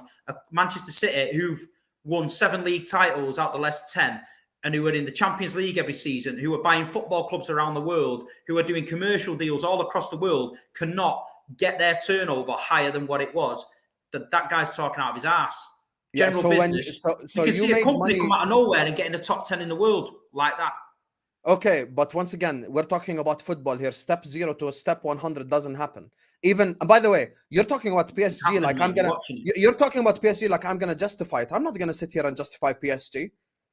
Manchester City, who've won 7 league titles out the last 10, and who are in the Champions League every season, who are buying football clubs around the world, who are doing commercial deals all across the world, cannot get their turnover higher than what it was, that guy's talking out of his ass. General business. So you can see a company come out of nowhere and get in the top 10 in the world like that. Okay, but once again, we're talking about football here. Step 0 to step 100 doesn't happen. Even, by the way, you're talking about PSG like you're talking about PSG like I'm gonna justify it. I'm not gonna sit here and justify PSG.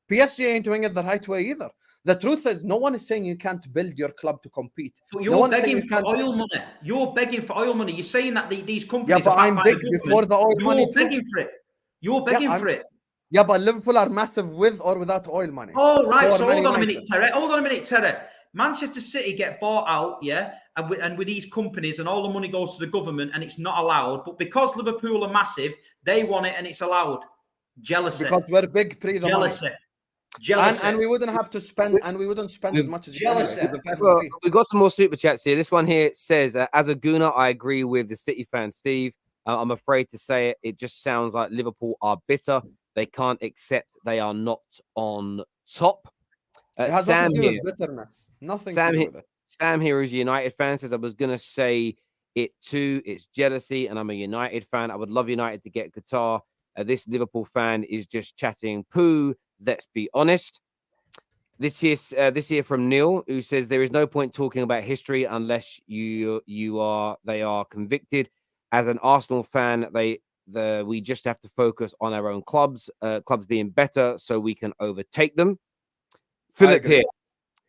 PSG ain't doing it the right way either. The truth is, no one is saying you can't build your club to compete. But you're begging for oil money. You're begging for oil money. You're saying that these companies. Yeah, but I'm big before the oil money. You're begging for it. You're begging for it. Yeah, but Liverpool are massive with or without oil money. Oh, right. So hold on a minute, Terrace. Hold on a minute, Terrace. Manchester City get bought out, yeah, and with these companies, and all the money goes to the government, and it's not allowed. But because Liverpool are massive, they want it, and it's allowed. Jealousy. Because we're big pre the jealousy. Money. Jealousy. And we wouldn't have to spend, and we wouldn't spend as much as jealousy. Well, we've got some more super chats here. This one here says, as a Gooner, I agree with the City fan, Steve. I'm afraid to say it. It just sounds like Liverpool are bitter. They can't accept they are not on top. It has nothing to do with bitterness. Nothing to do with it. Sam here is a United fan, says, I was going to say it too. It's jealousy, and I'm a United fan. I would love United to get Qatar. This Liverpool fan is just chatting poo. Let's be honest. This here from Neil, who says there is no point talking about history unless they are convicted. As an Arsenal fan, we just have to focus on our own clubs being better so we can overtake them. Philip here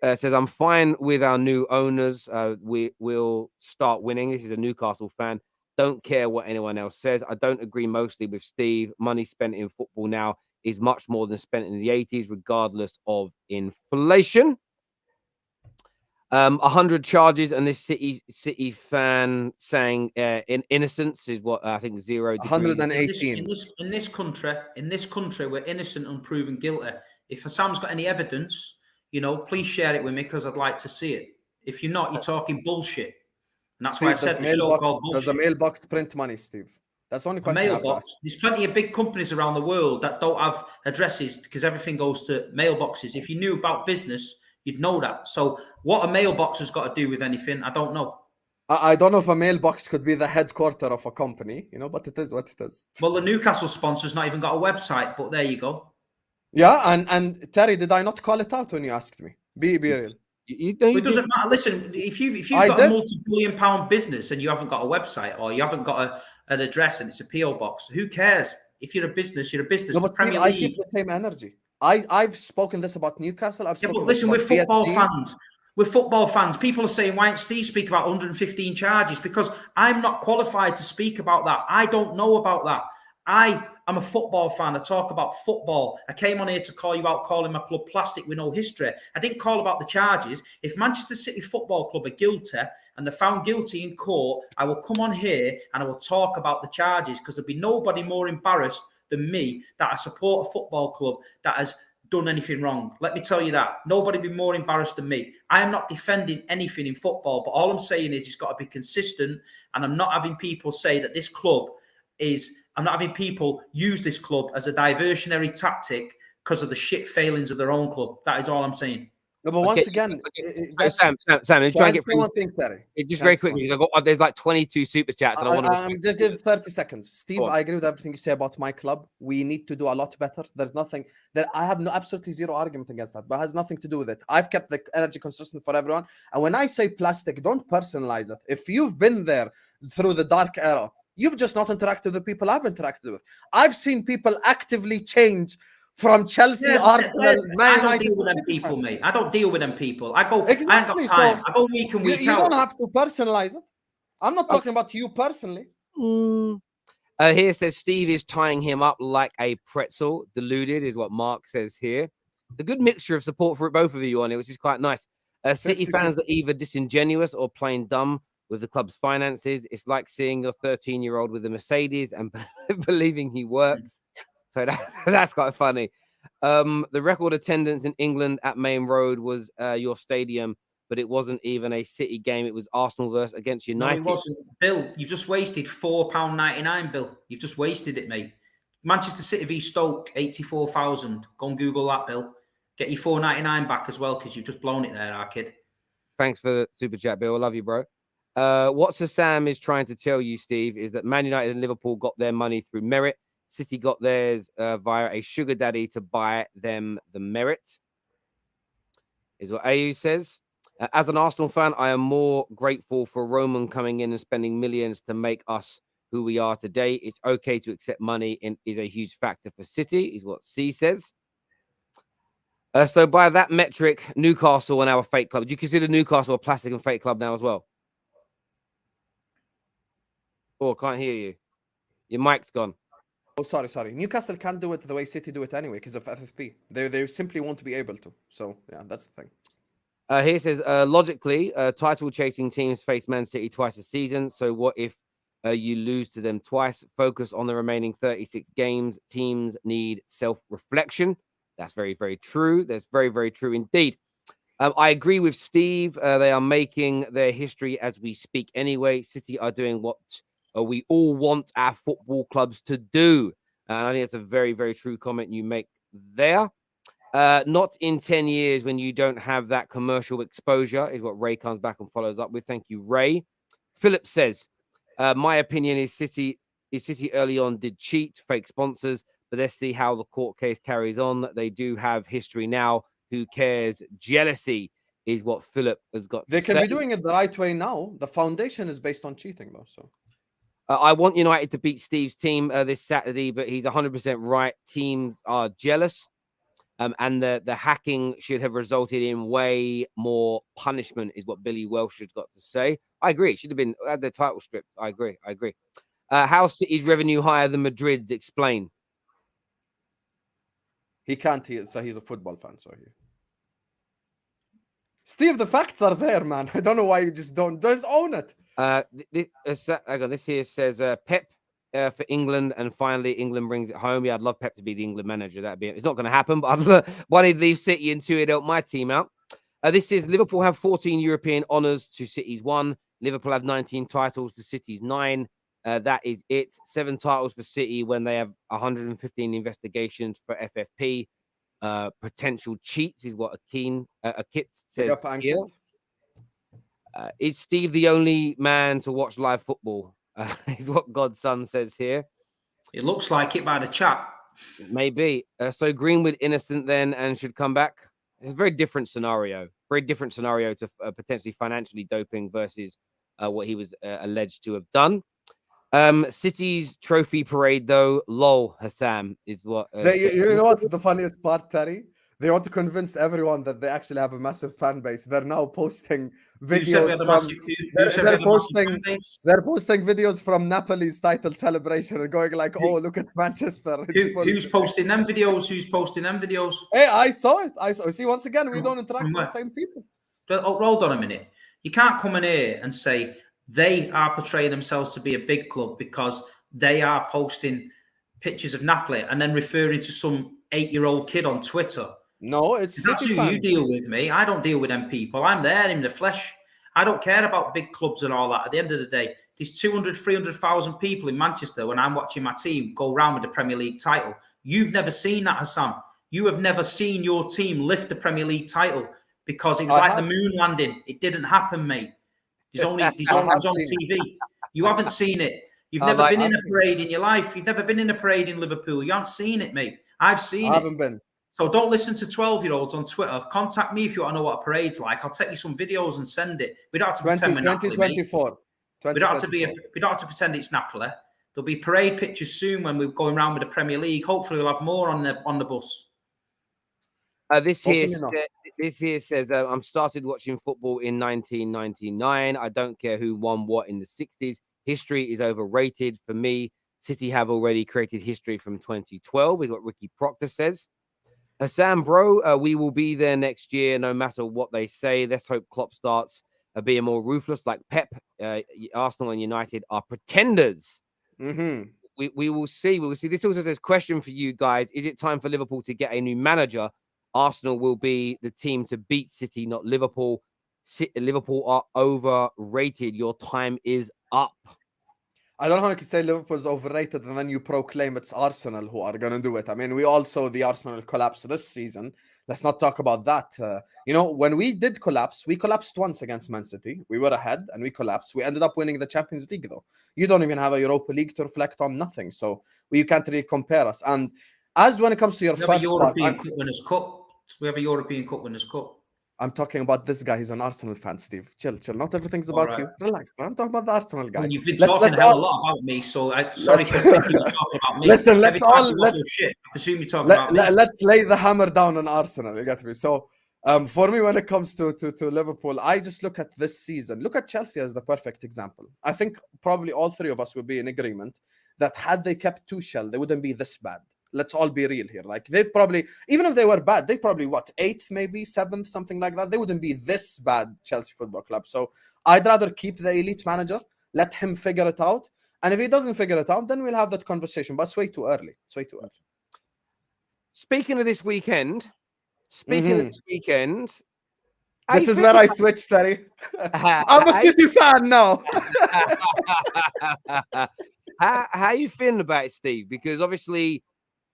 says, I'm fine with our new owners. We will start winning. This is a Newcastle fan. Don't care what anyone else says. I don't agree mostly with Steve. Money spent in football now is much more than spent in the 80s, regardless of inflation. 100 charges, and this City fan saying in innocence is what I think 0 degrees. 118. In this country, we're innocent until guilty. If Hassam's got any evidence, please share it with me because I'd like to see it. If you're not, you're talking bullshit. And that's Steve, why I said the show called bullshit. Does a mailbox print money, Steve? That's the only question. Mailbox. There's plenty of big companies around the world that don't have addresses because everything goes to mailboxes. If you knew about business, you'd know that. So what a mailbox has got to do with anything, I don't know. I don't know if a mailbox could be the headquarter of a company, but it is what it is. Well, the Newcastle sponsor's not even got a website, but there you go. Yeah, and Terry, did I not call it out when you asked me? Be real. It doesn't matter. Listen, if you've got a multi-billion-pound business and you haven't got a website or you haven't got an address and it's a PO box, who cares? If you're a business, you're a business. No, but Premier League, I keep the same energy. I've spoken this about Newcastle. But listen, we're football fans. We're football fans. People are saying, why don't Steve speak about 115 charges? Because I'm not qualified to speak about that. I don't know about that. I am a football fan. I talk about football. I came on here to call you out, calling my club plastic with no history. I didn't call about the charges. If Manchester City Football Club are guilty and they're found guilty in court, I will come on here and I will talk about the charges because there'll be nobody more embarrassed than me that I support a football club that has done anything wrong. Let me tell you that. Nobody be more embarrassed than me. I am not defending anything in football, but all I'm saying is it's got to be consistent, and I'm not having people say that this club is... I'm not having people use this club as a diversionary tactic because of the shit failings of their own club. That is all I'm saying. No, but once again, that's Sam, let me try and get through. one thing, Terry. Just very quickly, there's like 22 super chats, and I want to just give 30 seconds. Steve, I agree with everything you say about my club. We need to do a lot better. There's nothing that I have absolutely zero argument against that, but it has nothing to do with it. I've kept the energy consistent for everyone. And when I say plastic, don't personalize it. If you've been there through the dark era, you've just not interacted with the people I've interacted with. I've seen people actively change from Chelsea, Arsenal, Man United. I don't deal with them people, mate. I don't deal with them people. I go, exactly. I ain't got time. So I go week and week you out. don't have to personalize it. I'm not talking about you personally. Here says Steve is tying him up like a pretzel. Deluded is what Mark says here. A good mixture of support for both of you on it, which is quite nice. City fans are either disingenuous or plain dumb with the club's finances. It's like seeing your 13-year-old with a Mercedes and believing he works. So that's quite funny. The record attendance in England at Main Road was your stadium, but it wasn't even a City game. It was Arsenal against United. No, it wasn't. Bill, you've just wasted £4.99, Bill. You've just wasted it, mate. Manchester City v Stoke, 84,000. Go and Google that, Bill. Get your £4.99 back as well, because you've just blown it there, our kid. Thanks for the super chat, Bill. I love you, bro. What Sir Sam is trying to tell you, Steve, is that Man United and Liverpool got their money through merit. City got theirs via a sugar daddy to buy them the merit, is what AU says. As an Arsenal fan, I am more grateful for Roman coming in and spending millions to make us who we are today. It's okay to accept money and is a huge factor for City, is what C says. So by that metric, Newcastle are now a fake club. Do you consider Newcastle a plastic and fake club now as well? Oh, I can't hear you. Your mic's gone. Oh, sorry. Newcastle can't do it the way City do it anyway because of FFP. They simply won't be able to. So, yeah, that's the thing. Here says, logically, title-chasing teams face Man City twice a season. So what if you lose to them twice? Focus on the remaining 36 games. Teams need self-reflection. That's very, very true. That's very, very true indeed. I agree with Steve. They are making their history as we speak anyway. City are doing what we all want our football clubs to do. And I think it's a very, very true comment you make there. Not in 10 years when you don't have that commercial exposure is what Ray comes back and follows up with. Thank you, Ray. Philip says, my opinion is City early on did cheat, fake sponsors, but let's see how the court case carries on. They do have history now. Who cares? Jealousy is what Philip has got to say. They can be doing it the right way now. The foundation is based on cheating, though. So I want United to beat Steve's team this Saturday, but he's 100% right. Teams are jealous. And the hacking should have resulted in way more punishment, is what Billy Welsh has got to say. I agree. It should have been had the title stripped. I agree. How City's revenue higher than Madrid's? Explain. He can't. He's a football fan. So Steve, the facts are there, man. I don't know why you just own it. This here says Pep for England, and finally England brings it home. Yeah, I'd love Pep to be the England manager. It's not going to happen, but I'd want to leave City until it help my team out. This is Liverpool have 14 European honours to City's 1. Liverpool have 19 titles to City's 9. That is it. 7 titles for City when they have 115 investigations for FFP. Potential cheats is what a kit says here. Is Steve the only man to watch live football? Is what Godson says here. It looks like it by the chat. Maybe. So Greenwood innocent then and should come back. It's a very different scenario. Very different scenario to potentially financially doping versus what he was alleged to have done. City's trophy parade, though, lol, Husam, is what... you know what's the funniest part, Terry? They want to convince everyone that they actually have a massive fan base. They're now posting videos. They're posting videos from Napoli's title celebration and going like, "Oh, look at Manchester." Who's posting them videos? Hey, I saw it. See, once again, we don't interact with the same people. Hold on a minute. You can't come in here and say they are portraying themselves to be a big club because they are posting pictures of Napoli and then referring to some 8-year-old kid on Twitter. No, it's that's who you deal with, me. I don't deal with them people. I'm there in the flesh. I don't care about big clubs and all that. At the end of the day, there's 200, 300,000 people in Manchester when I'm watching my team go round with the Premier League title. You've never seen that, Husam. You have never seen your team lift the Premier League title because it was like the moon landing. It didn't happen, mate. It was on TV. You haven't seen it. You've never been in a parade in your life. You've never been in a parade in Liverpool. You haven't seen it, mate. I've seen it. I haven't been. So don't listen to 12-year-olds on Twitter. Contact me if you want to know what a parade's like. I'll take you some videos and send it. We don't have to pretend we're Napoli, 2024. We don't have to pretend it's Napoli. There'll be parade pictures soon when we're going around with the Premier League. Hopefully, we'll have more on the bus. This here says, I'm started watching football in 1999. I don't care who won what in the 60s. History is overrated. For me, City have already created history from 2012, is what Ricky Proctor says. Husam, bro, we will be there next year, no matter what they say. Let's hope Klopp starts being more ruthless like Pep. Arsenal and United are pretenders. Mm-hmm. We will see. We will see. This also says, question for you guys. Is it time for Liverpool to get a new manager? Arsenal will be the team to beat City, not Liverpool. Liverpool are overrated. Your time is up. I don't know how you could say Liverpool's overrated and then you proclaim it's Arsenal who are going to do it. I mean, we all saw the Arsenal collapse this season. Let's not talk about that. When we did collapse, we collapsed once against Man City. We were ahead and we collapsed. We ended up winning the Champions League, though. You don't even have a Europa League to reflect on, nothing. So you can't really compare us. And as when it comes to your first European Cup Winners' Cup. We have a European Cup Winners' Cup. I'm talking about this guy. He's an Arsenal fan, Steve. Chill. Not everything's about you. Relax, man. I'm talking about the Arsenal guy. Well, you've been talking a lot about me, so sorry for thinking you're talking about me. Let's shit. I presume you're talking about me. Let's lay the hammer down on Arsenal. You get me? So, for me, when it comes to Liverpool, I just look at this season. Look at Chelsea as the perfect example. I think probably all three of us would be in agreement that had they kept Tuchel, they wouldn't be this bad. Let's all be real here. Like, they probably, even if they were bad, they probably, 8th, maybe 7th, something like that. They wouldn't be this bad, Chelsea Football Club. So I'd rather keep the elite manager, let him figure it out. And if he doesn't figure it out, then we'll have that conversation. But it's way too early. Speaking of this weekend, this is where I switched, Terry. I'm a City fan now. How you feeling about it, Steve? Because obviously,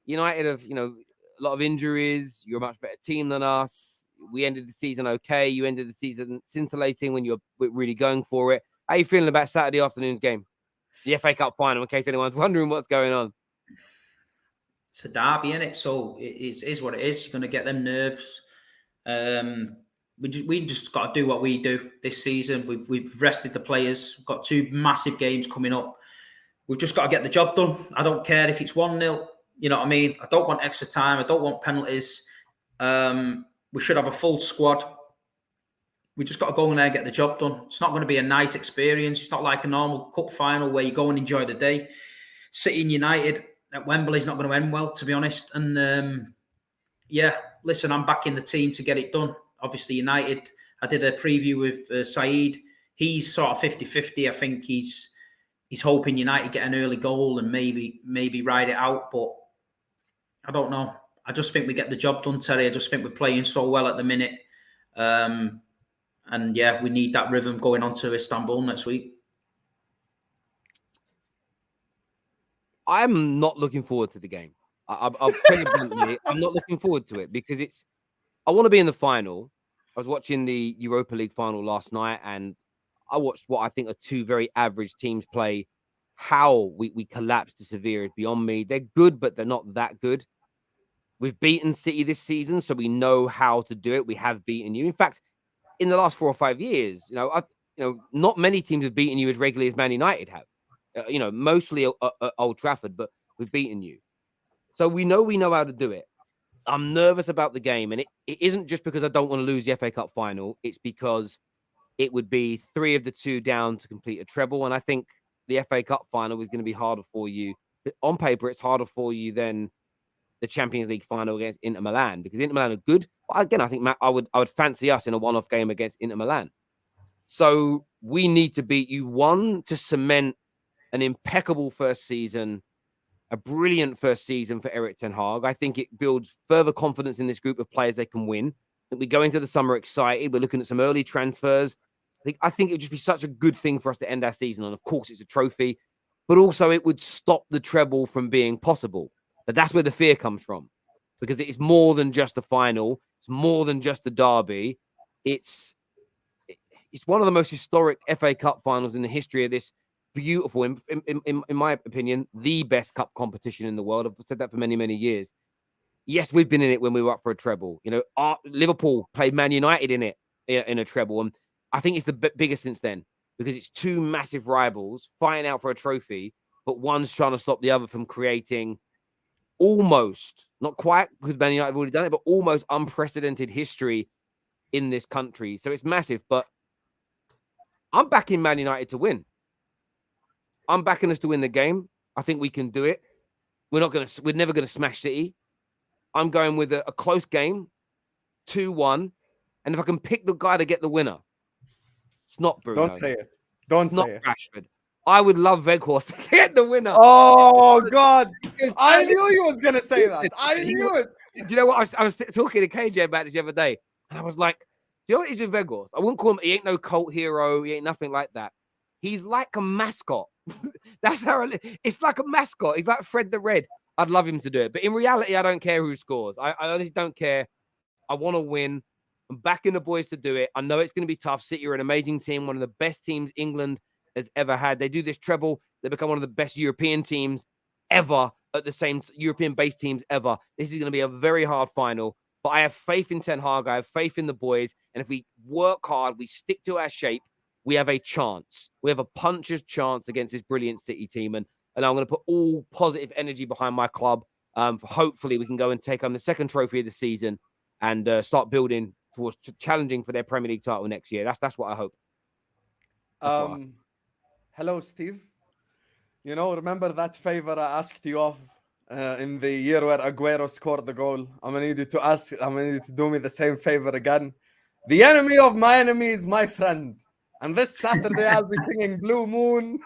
United have, a lot of injuries. You're a much better team than us. We ended the season okay. You ended the season scintillating when you're really going for it. How are you feeling about Saturday afternoon's game? The FA Cup final, in case anyone's wondering what's going on. It's a derby, isn't it? So it is what it is. You're going to get them nerves. We just got to do what we do this season. We've rested the players. We've got 2 massive games coming up. We've just got to get the job done. I don't care if it's 1-0. You know what I mean? I don't want extra time. I don't want penalties. We should have a full squad. We just got to go in there and get the job done. It's not going to be a nice experience. It's not like a normal cup final where you go and enjoy the day. City and United at Wembley is not going to end well, to be honest. And listen, I'm backing the team to get it done. Obviously, United, I did a preview with Saeed. He's sort of 50-50. I think he's hoping United get an early goal and maybe ride it out. But I don't know. I just think we get the job done, Terry. I just think we're playing so well at the minute. And we need that rhythm going on to Istanbul next week. I'm not looking forward to the game. I'll tell you bluntly, I'm not looking forward to it because I want to be in the final. I was watching the Europa League final last night and I watched what I think are 2 very average teams play. How we collapsed to Sevilla is beyond me. They're good, but they're not that good. We've beaten City this season, so we know how to do it. We have beaten you. In fact, in the last 4 or 5 years, not many teams have beaten you as regularly as Man United have. Mostly Old Trafford, but we've beaten you. So we know how to do it. I'm nervous about the game, and it isn't just because I don't want to lose the FA Cup final. It's because it would be 3 of the 2 down to complete a treble, and I think the FA Cup final is going to be harder for you. But on paper, it's harder for you than the Champions League final against Inter Milan because Inter Milan are good. But again, I think I would fancy us in a one-off game against Inter Milan. So we need to beat you, 1, to cement an impeccable first season, a brilliant first season for Erik ten Hag. I think it builds further confidence in this group of players they can win. We go into the summer excited. We're looking at some early transfers. I think it would just be such a good thing for us to end our season on. Of course, it's a trophy, but also it would stop the treble from being possible. But that's where the fear comes from, because it is more than just the final. It's more than just the derby. it's one of the most historic FA Cup finals in the history of this beautiful, in my opinion, the best cup competition in the world. I've said that for many, many years. Yes, we've been in it when we were up for a treble. You know, Liverpool played Man United in it in a treble, and I think it's the biggest since then because it's two massive rivals fighting out for a trophy, but one's trying to stop the other from creating almost, not quite because Man United have already done it, but almost unprecedented history in this country. So it's massive, but I'm backing Man United to win. I'm backing us to win the game. I think we can do it. We're never gonna smash City. I'm going with a close game, 2-1. And if I can pick the guy to get the winner, it's not Bruno. Don't say it. Don't it's say not it. Rashford. I would love Weghorst to get the winner. Oh God! I knew you was gonna say that. I knew it. Do you know what? I was talking to KJ about this the other day, and I was like, "Do you know what it is with Weghorst? I wouldn't call him. He ain't no cult hero. He ain't nothing like that. He's like a mascot. That's how it's like a mascot. He's like Fred the Red. I'd love him to do it, but in reality, I don't care who scores. I honestly don't care. I want to win. I'm backing the boys to do it. I know it's going to be tough. City are an amazing team, one of the best teams England has ever had. They do this treble. They become one of the best European teams ever at the same European-based teams ever. This is going to be a very hard final, but I have faith in Ten Hag. I have faith in the boys. And if we work hard, we stick to our shape, we have a chance. We have a puncher's chance against this brilliant City team. And I'm going to put all positive energy behind my club. Hopefully, we can go and take on the second trophy of the season and start building towards challenging for their Premier League title next year. That's what I hope. Hello, Steve. You know, remember that favor I asked you of in the year where Aguero scored the goal? I'm gonna need you to do me the same favor again. The enemy of my enemy is my friend. And this Saturday, I'll be singing Blue Moon.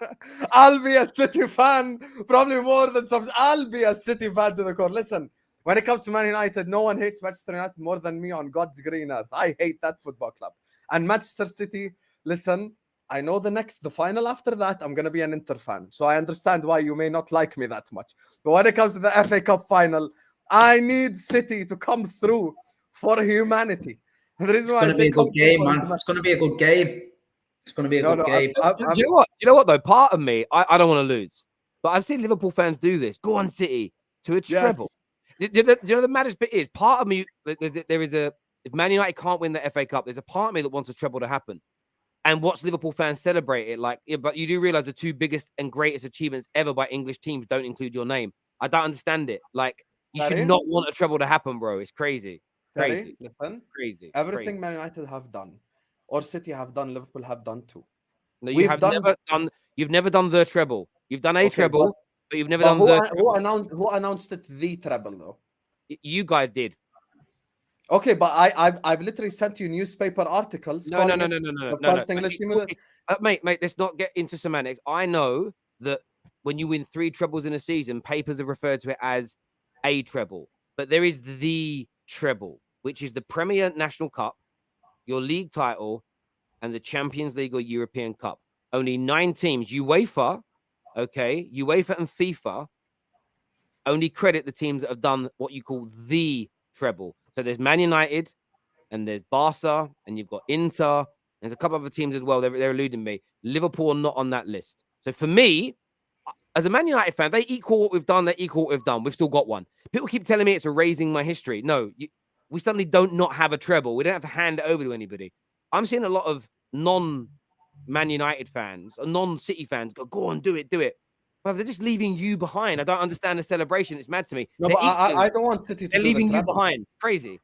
I'll be a City fan, probably more than some. I'll be a City fan to the core. Listen, when it comes to Man United, no one hates Manchester United more than me on God's green earth. I hate that football club. And Manchester City, listen, I know the final after that, I'm going to be an Inter fan. So I understand why you may not like me that much. But when it comes to the FA Cup final, I need City to come through for humanity. The reason why it's going to be a good game, man. It's going to be a good game. It's going to be a good game. Do you know what, though? Part of me, I don't want to lose. But I've seen Liverpool fans do this. Go on, City, to a treble. Yes. Do you know the maddest bit is? Part of me, if Man United can't win the FA Cup, there's a part of me that wants a treble to happen. And watch Liverpool fans celebrate it. But you do realize the two biggest and greatest achievements ever by English teams don't include your name. I don't understand it. You should not want a treble to happen, bro. It's crazy. Crazy. Listen, crazy. Everything Man United have done, or City have done, Liverpool have done too. No, you've never done the treble. You've done a treble, but you've never done the treble. Who announced it the treble though? You guys did. Okay, but I've literally sent you newspaper articles. No. Mate, let's not get into semantics. I know that when you win 3 trebles in a season, papers have referred to it as a treble. But there is the treble, which is the Premier National Cup, your league title, and the Champions League or European Cup. Only 9 teams. UEFA and FIFA only credit the teams that have done what you call the treble. So there's Man United, and there's Barca, and you've got Inter. There's a couple other teams as well. They're eluding me. Liverpool are not on that list. So for me, as a Man United fan, they equal what we've done. They equal what we've done. We've still got one. People keep telling me it's erasing my history. No, we suddenly don't not have a treble. We don't have to hand it over to anybody. I'm seeing a lot of non-Man United fans, or non-City fans go on, do it. Well, they're just leaving you behind. I don't understand the celebration. It's mad to me. No, but I don't want City to they're leaving you behind. Crazy.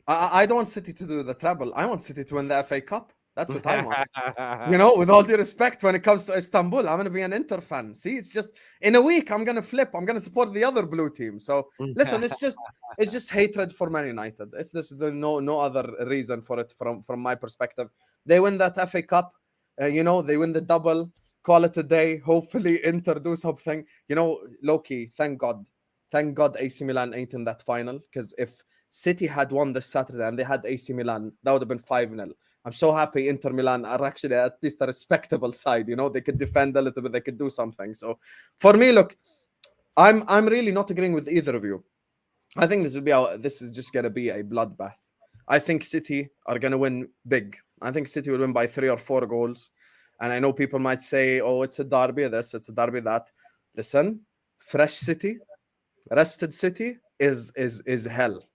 I don't want City to do the treble. I want City to win the FA Cup. That's what I want. You know, with all due respect, when it comes to Istanbul, I'm going to be an Inter fan. See, it's just in a week, I'm going to flip. I'm going to support the other blue team. So listen, it's just hatred for Man United. It's just no other reason for it from my perspective. They win that FA Cup. They win the double. Call it a day. Hopefully, Inter do something. You know, low-key, thank God AC Milan ain't in that final. Because if City had won this Saturday and they had AC Milan, that would have been 5-0. I'm so happy Inter Milan are actually at least a respectable side. You know, they could defend a little bit. They could do something. So, for me, look, I'm really not agreeing with either of you. I think this is just gonna be a bloodbath. I think City are going to win big. I think City will win by 3 or 4 goals. And I know people might say, oh, it's a derby this, it's a derby that. Listen, fresh City, rested City is hell.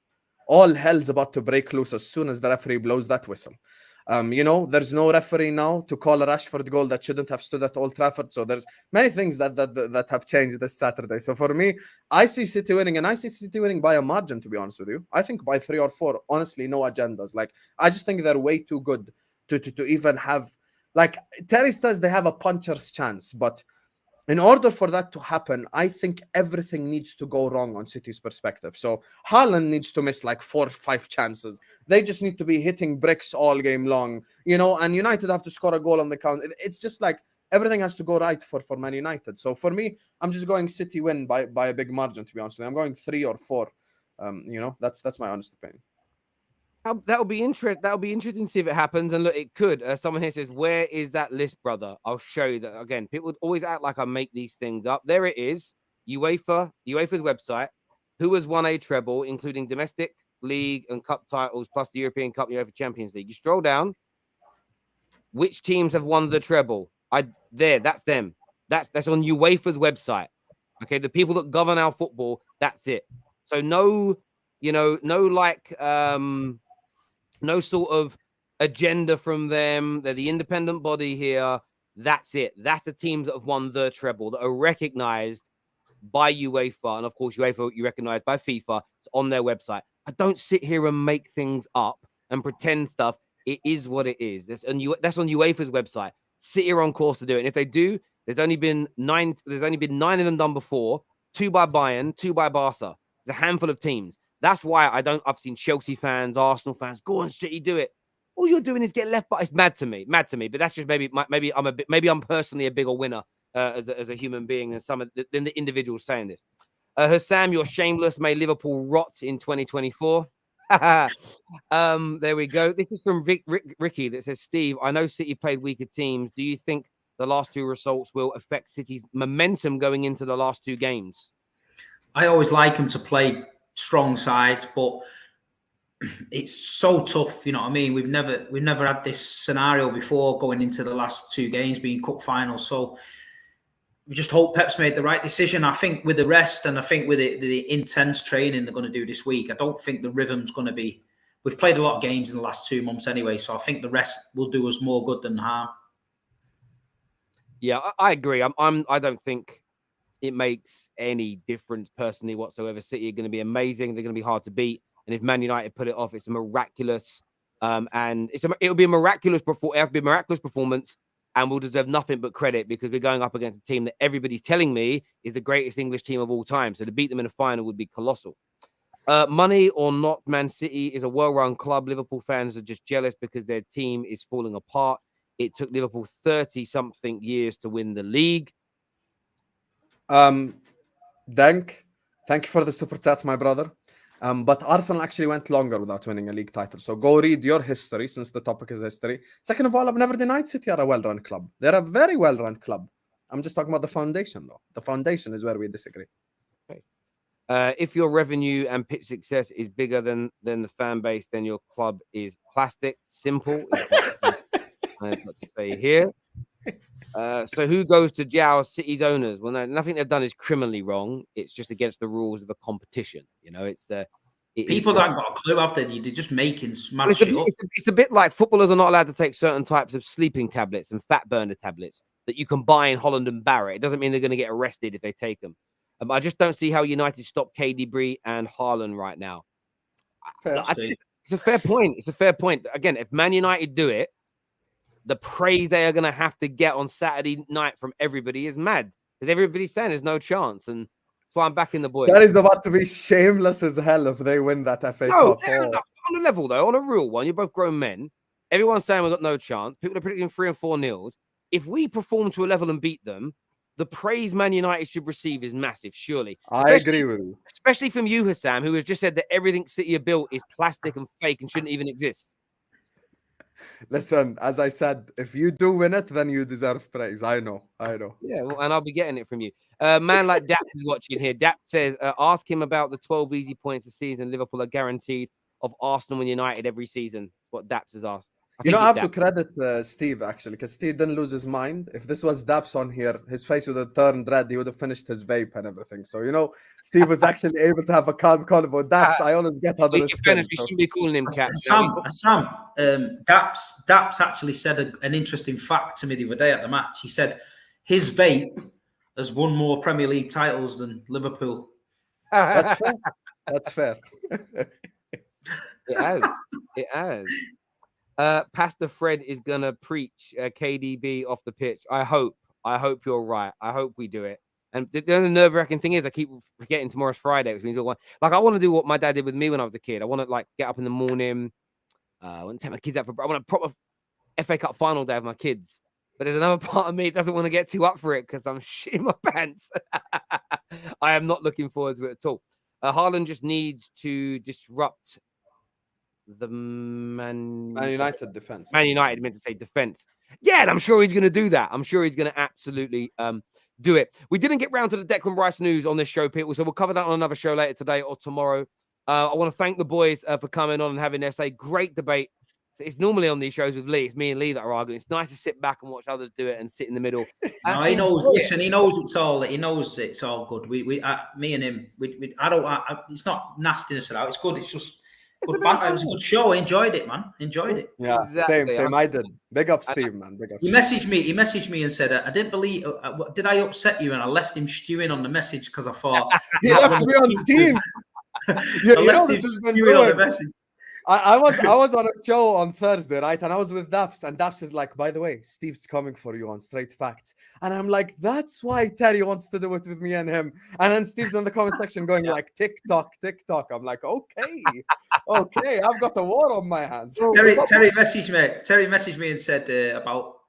All hell's about to break loose as soon as the referee blows that whistle. There's no referee now to call a Rashford goal that shouldn't have stood at Old Trafford. So there's many things that have changed this Saturday. So for me, I see City winning, and I see City winning by a margin, to be honest with you. I think by 3 or 4, honestly, no agendas. Like, I just think they're way too good to even have, like, Terrace says they have a puncher's chance, but in order for that to happen, I think everything needs to go wrong on City's perspective. So Haaland needs to miss like 4 or 5 chances. They just need to be hitting bricks all game long, and United have to score a goal on the count. It's just like everything has to go right for Man United. So for me, I'm just going City win by a big margin, to be honest with you. I'm going 3 or 4. That's my honest opinion. That'll be interesting. That'll be interesting to see if it happens. And look, it could. Someone here says, "Where is that list, brother?" I'll show you that again. People always act like I make these things up. There it is. UEFA's website. Who has won a treble, including domestic, league, and cup titles, plus the European Cup, UEFA Champions League? You scroll down. Which teams have won the treble? That's them. That's on UEFA's website. Okay, the people that govern our football. That's it. So no sort of agenda from them. They're the independent body here. That's it. That's the teams that have won the treble, that are recognized by UEFA. And of course, UEFA, you recognize by FIFA. It's on their website. I don't sit here and make things up and pretend stuff. It is what it is. That's on UEFA's website. City are on course to do it. And if they do, there's only been 9 of them done before. 2 by Bayern, 2 by Barca. There's a handful of teams. That's why I've seen Chelsea fans, Arsenal fans, go on City, do it. All you're doing is get left, but it's mad to me. But that's just maybe I'm personally a bigger winner as a human being than the individuals saying this. Husam, you're shameless. May Liverpool rot in 2024. There we go. This is from Ricky that says, Steve, I know City played weaker teams. Do you think the last 2 results will affect City's momentum going into the last 2 games? I always like them to play strong sides, but it's so tough. You know what I mean? We've never had this scenario before going into the last 2 games being cup finals. So we just hope Pep's made the right decision. I think with the rest, and I think with the intense training they're going to do this week, I don't think the rhythm's going to be. We've played a lot of games in the last 2 months anyway, so I think the rest will do us more good than harm. Yeah, I agree. I don't think it makes any difference personally whatsoever. City are going to be amazing. They're going to be hard to beat. And if Man United put it off, it's a miraculous, it'll be a miraculous performance, and we'll deserve nothing but credit because we're going up against a team that everybody's telling me is the greatest English team of all time. So to beat them in a final would be colossal. Money or not, Man City is a well-run club. Liverpool fans are just jealous because their team is falling apart. It took Liverpool 30-something years to win the league. Thank you for the super chat, my brother. But Arsenal actually went longer without winning a league title. So go read your history, since the topic is history. Second of all, I've never denied City are a well-run club. They're a very well-run club. I'm just talking about the foundation, though. The foundation is where we disagree. Okay. If your revenue and pitch success is bigger than the fan base, then your club is plastic. Simple. I've got to say here. So who goes to jail? City's owners? Well, no, nothing they've done is criminally wrong. It's just against the rules of the competition. It's people that haven't got a clue after they're just making mad shit up. It's a bit like footballers are not allowed to take certain types of sleeping tablets and fat burner tablets that you can buy in Holland and Barrett. It doesn't mean they're going to get arrested if they take them. I just don't see how United stop KDB and Haaland right now. It's a fair point. It's a fair point. Again, if Man United do it, the praise they are going to have to get on Saturday night from everybody is mad, because everybody's saying there's no chance, and that's why I'm backing the boys. That is about to be shameless as hell if they win that FA Cup. On a level though, on a real one, you're both grown men. Everyone's saying we've got no chance. People are predicting 3 and 4 nils. If we perform to a level and beat them, the praise Man United should receive is massive, surely. I agree with you. Especially from you, Husam, who has just said that everything City are built is plastic and fake and shouldn't even exist. Listen, as I said, if you do win it, then you deserve praise. I know. Yeah, well, and I'll be getting it from you. Man like Dap is watching here. Dap says, ask him about the 12 easy points a season Liverpool are guaranteed. of Arsenal and United every season? What Daps has asked. You know, I have to Daps. credit Steve, actually, because Steve didn't lose his mind. If this was Daps on here, his face would have turned red. He would have finished his vape and everything. So, you know, Steve was actually able to have a calm call about Daps. I always get under his skin. We shouldn't be calling him cat. Sam, Daps actually said an interesting fact to me the other day at the match. He said his vape has won more Premier League titles than Liverpool. That's fair. That's fair. It has. It has. Pastor Fred is gonna preach KDB off the pitch. I hope you're right. I hope we do it. And the nerve-wracking thing is, I keep forgetting tomorrow's Friday, which means I want to do what my dad did with me when I was a kid. I want to like get up in the morning. I want to take my kids out for. I want a proper FA Cup final day with my kids. But there's another part of me that doesn't want to get too up for it because I'm shitting my pants. I am not looking forward to it at all. Haaland just needs to disrupt the Man United defense. Man United meant to say defense. Yeah, and I'm sure he's going to do that. I'm sure he's going to absolutely do it. We didn't get round to the Declan Rice news on this show, people, so we'll cover that on another show later today or tomorrow. I want to thank the boys for coming on and having their say. Great debate. It's normally on these shows with Lee. It's me and Lee that are arguing. It's nice to sit back and watch others do it and sit in the middle. No, he knows. Listen, he knows it's all. He knows it's all good. Me and him. It's not nastiness about. It's good. It's just good banter. It was a good show. I enjoyed it, man. Enjoyed it. Yeah, exactly. Same. I did. Big up, Steve, man. Big up. He messaged me and said, "I didn't believe. Did I upset you?" And I left him stewing on the message because I thought he left me on Steam. You know this has been ruined. I was on a show on Thursday, right? And I was with Daps, and Daps is like, by the way, Steve's coming for you on Straight Facts. And I'm like, that's why Terry wants to do it with me and him. And then Steve's in the comment section going like, TikTok. I'm like, okay, I've got a war on my hands. Terry messaged me and said about,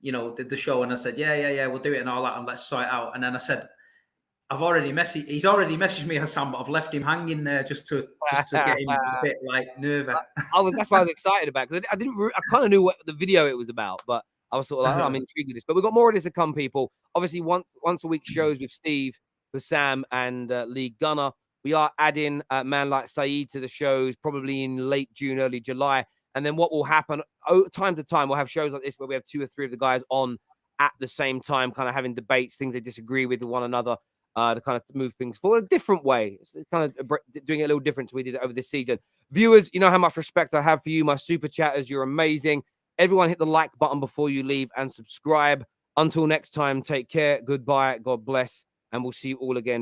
the show. And I said, yeah, we'll do it and all that. And let's sort it out. And then I said, he's already messaged me, Husam, but I've left him hanging there just to get him a bit like nervous. That's why I was excited about, because I kind of knew what the video it was about, but I was sort of like, I'm intrigued with this. But we've got more of this to come, people. Obviously, once a week shows with Steve, with Sam, and Lee Gunner. We are adding man like Saeed to the shows probably in late June, early July. And then what will happen time to time, we'll have shows like this where we have 2 or 3 of the guys on at the same time, kind of having debates, things they disagree with one another. To kind of move things forward a different way. It's kind of doing it a little different to we did it over this season. Viewers, you know how much respect I have for you, my super chatters. You're amazing. Everyone hit the like button before you leave and subscribe. Until next time, take care. Goodbye. God bless. And we'll see you all again.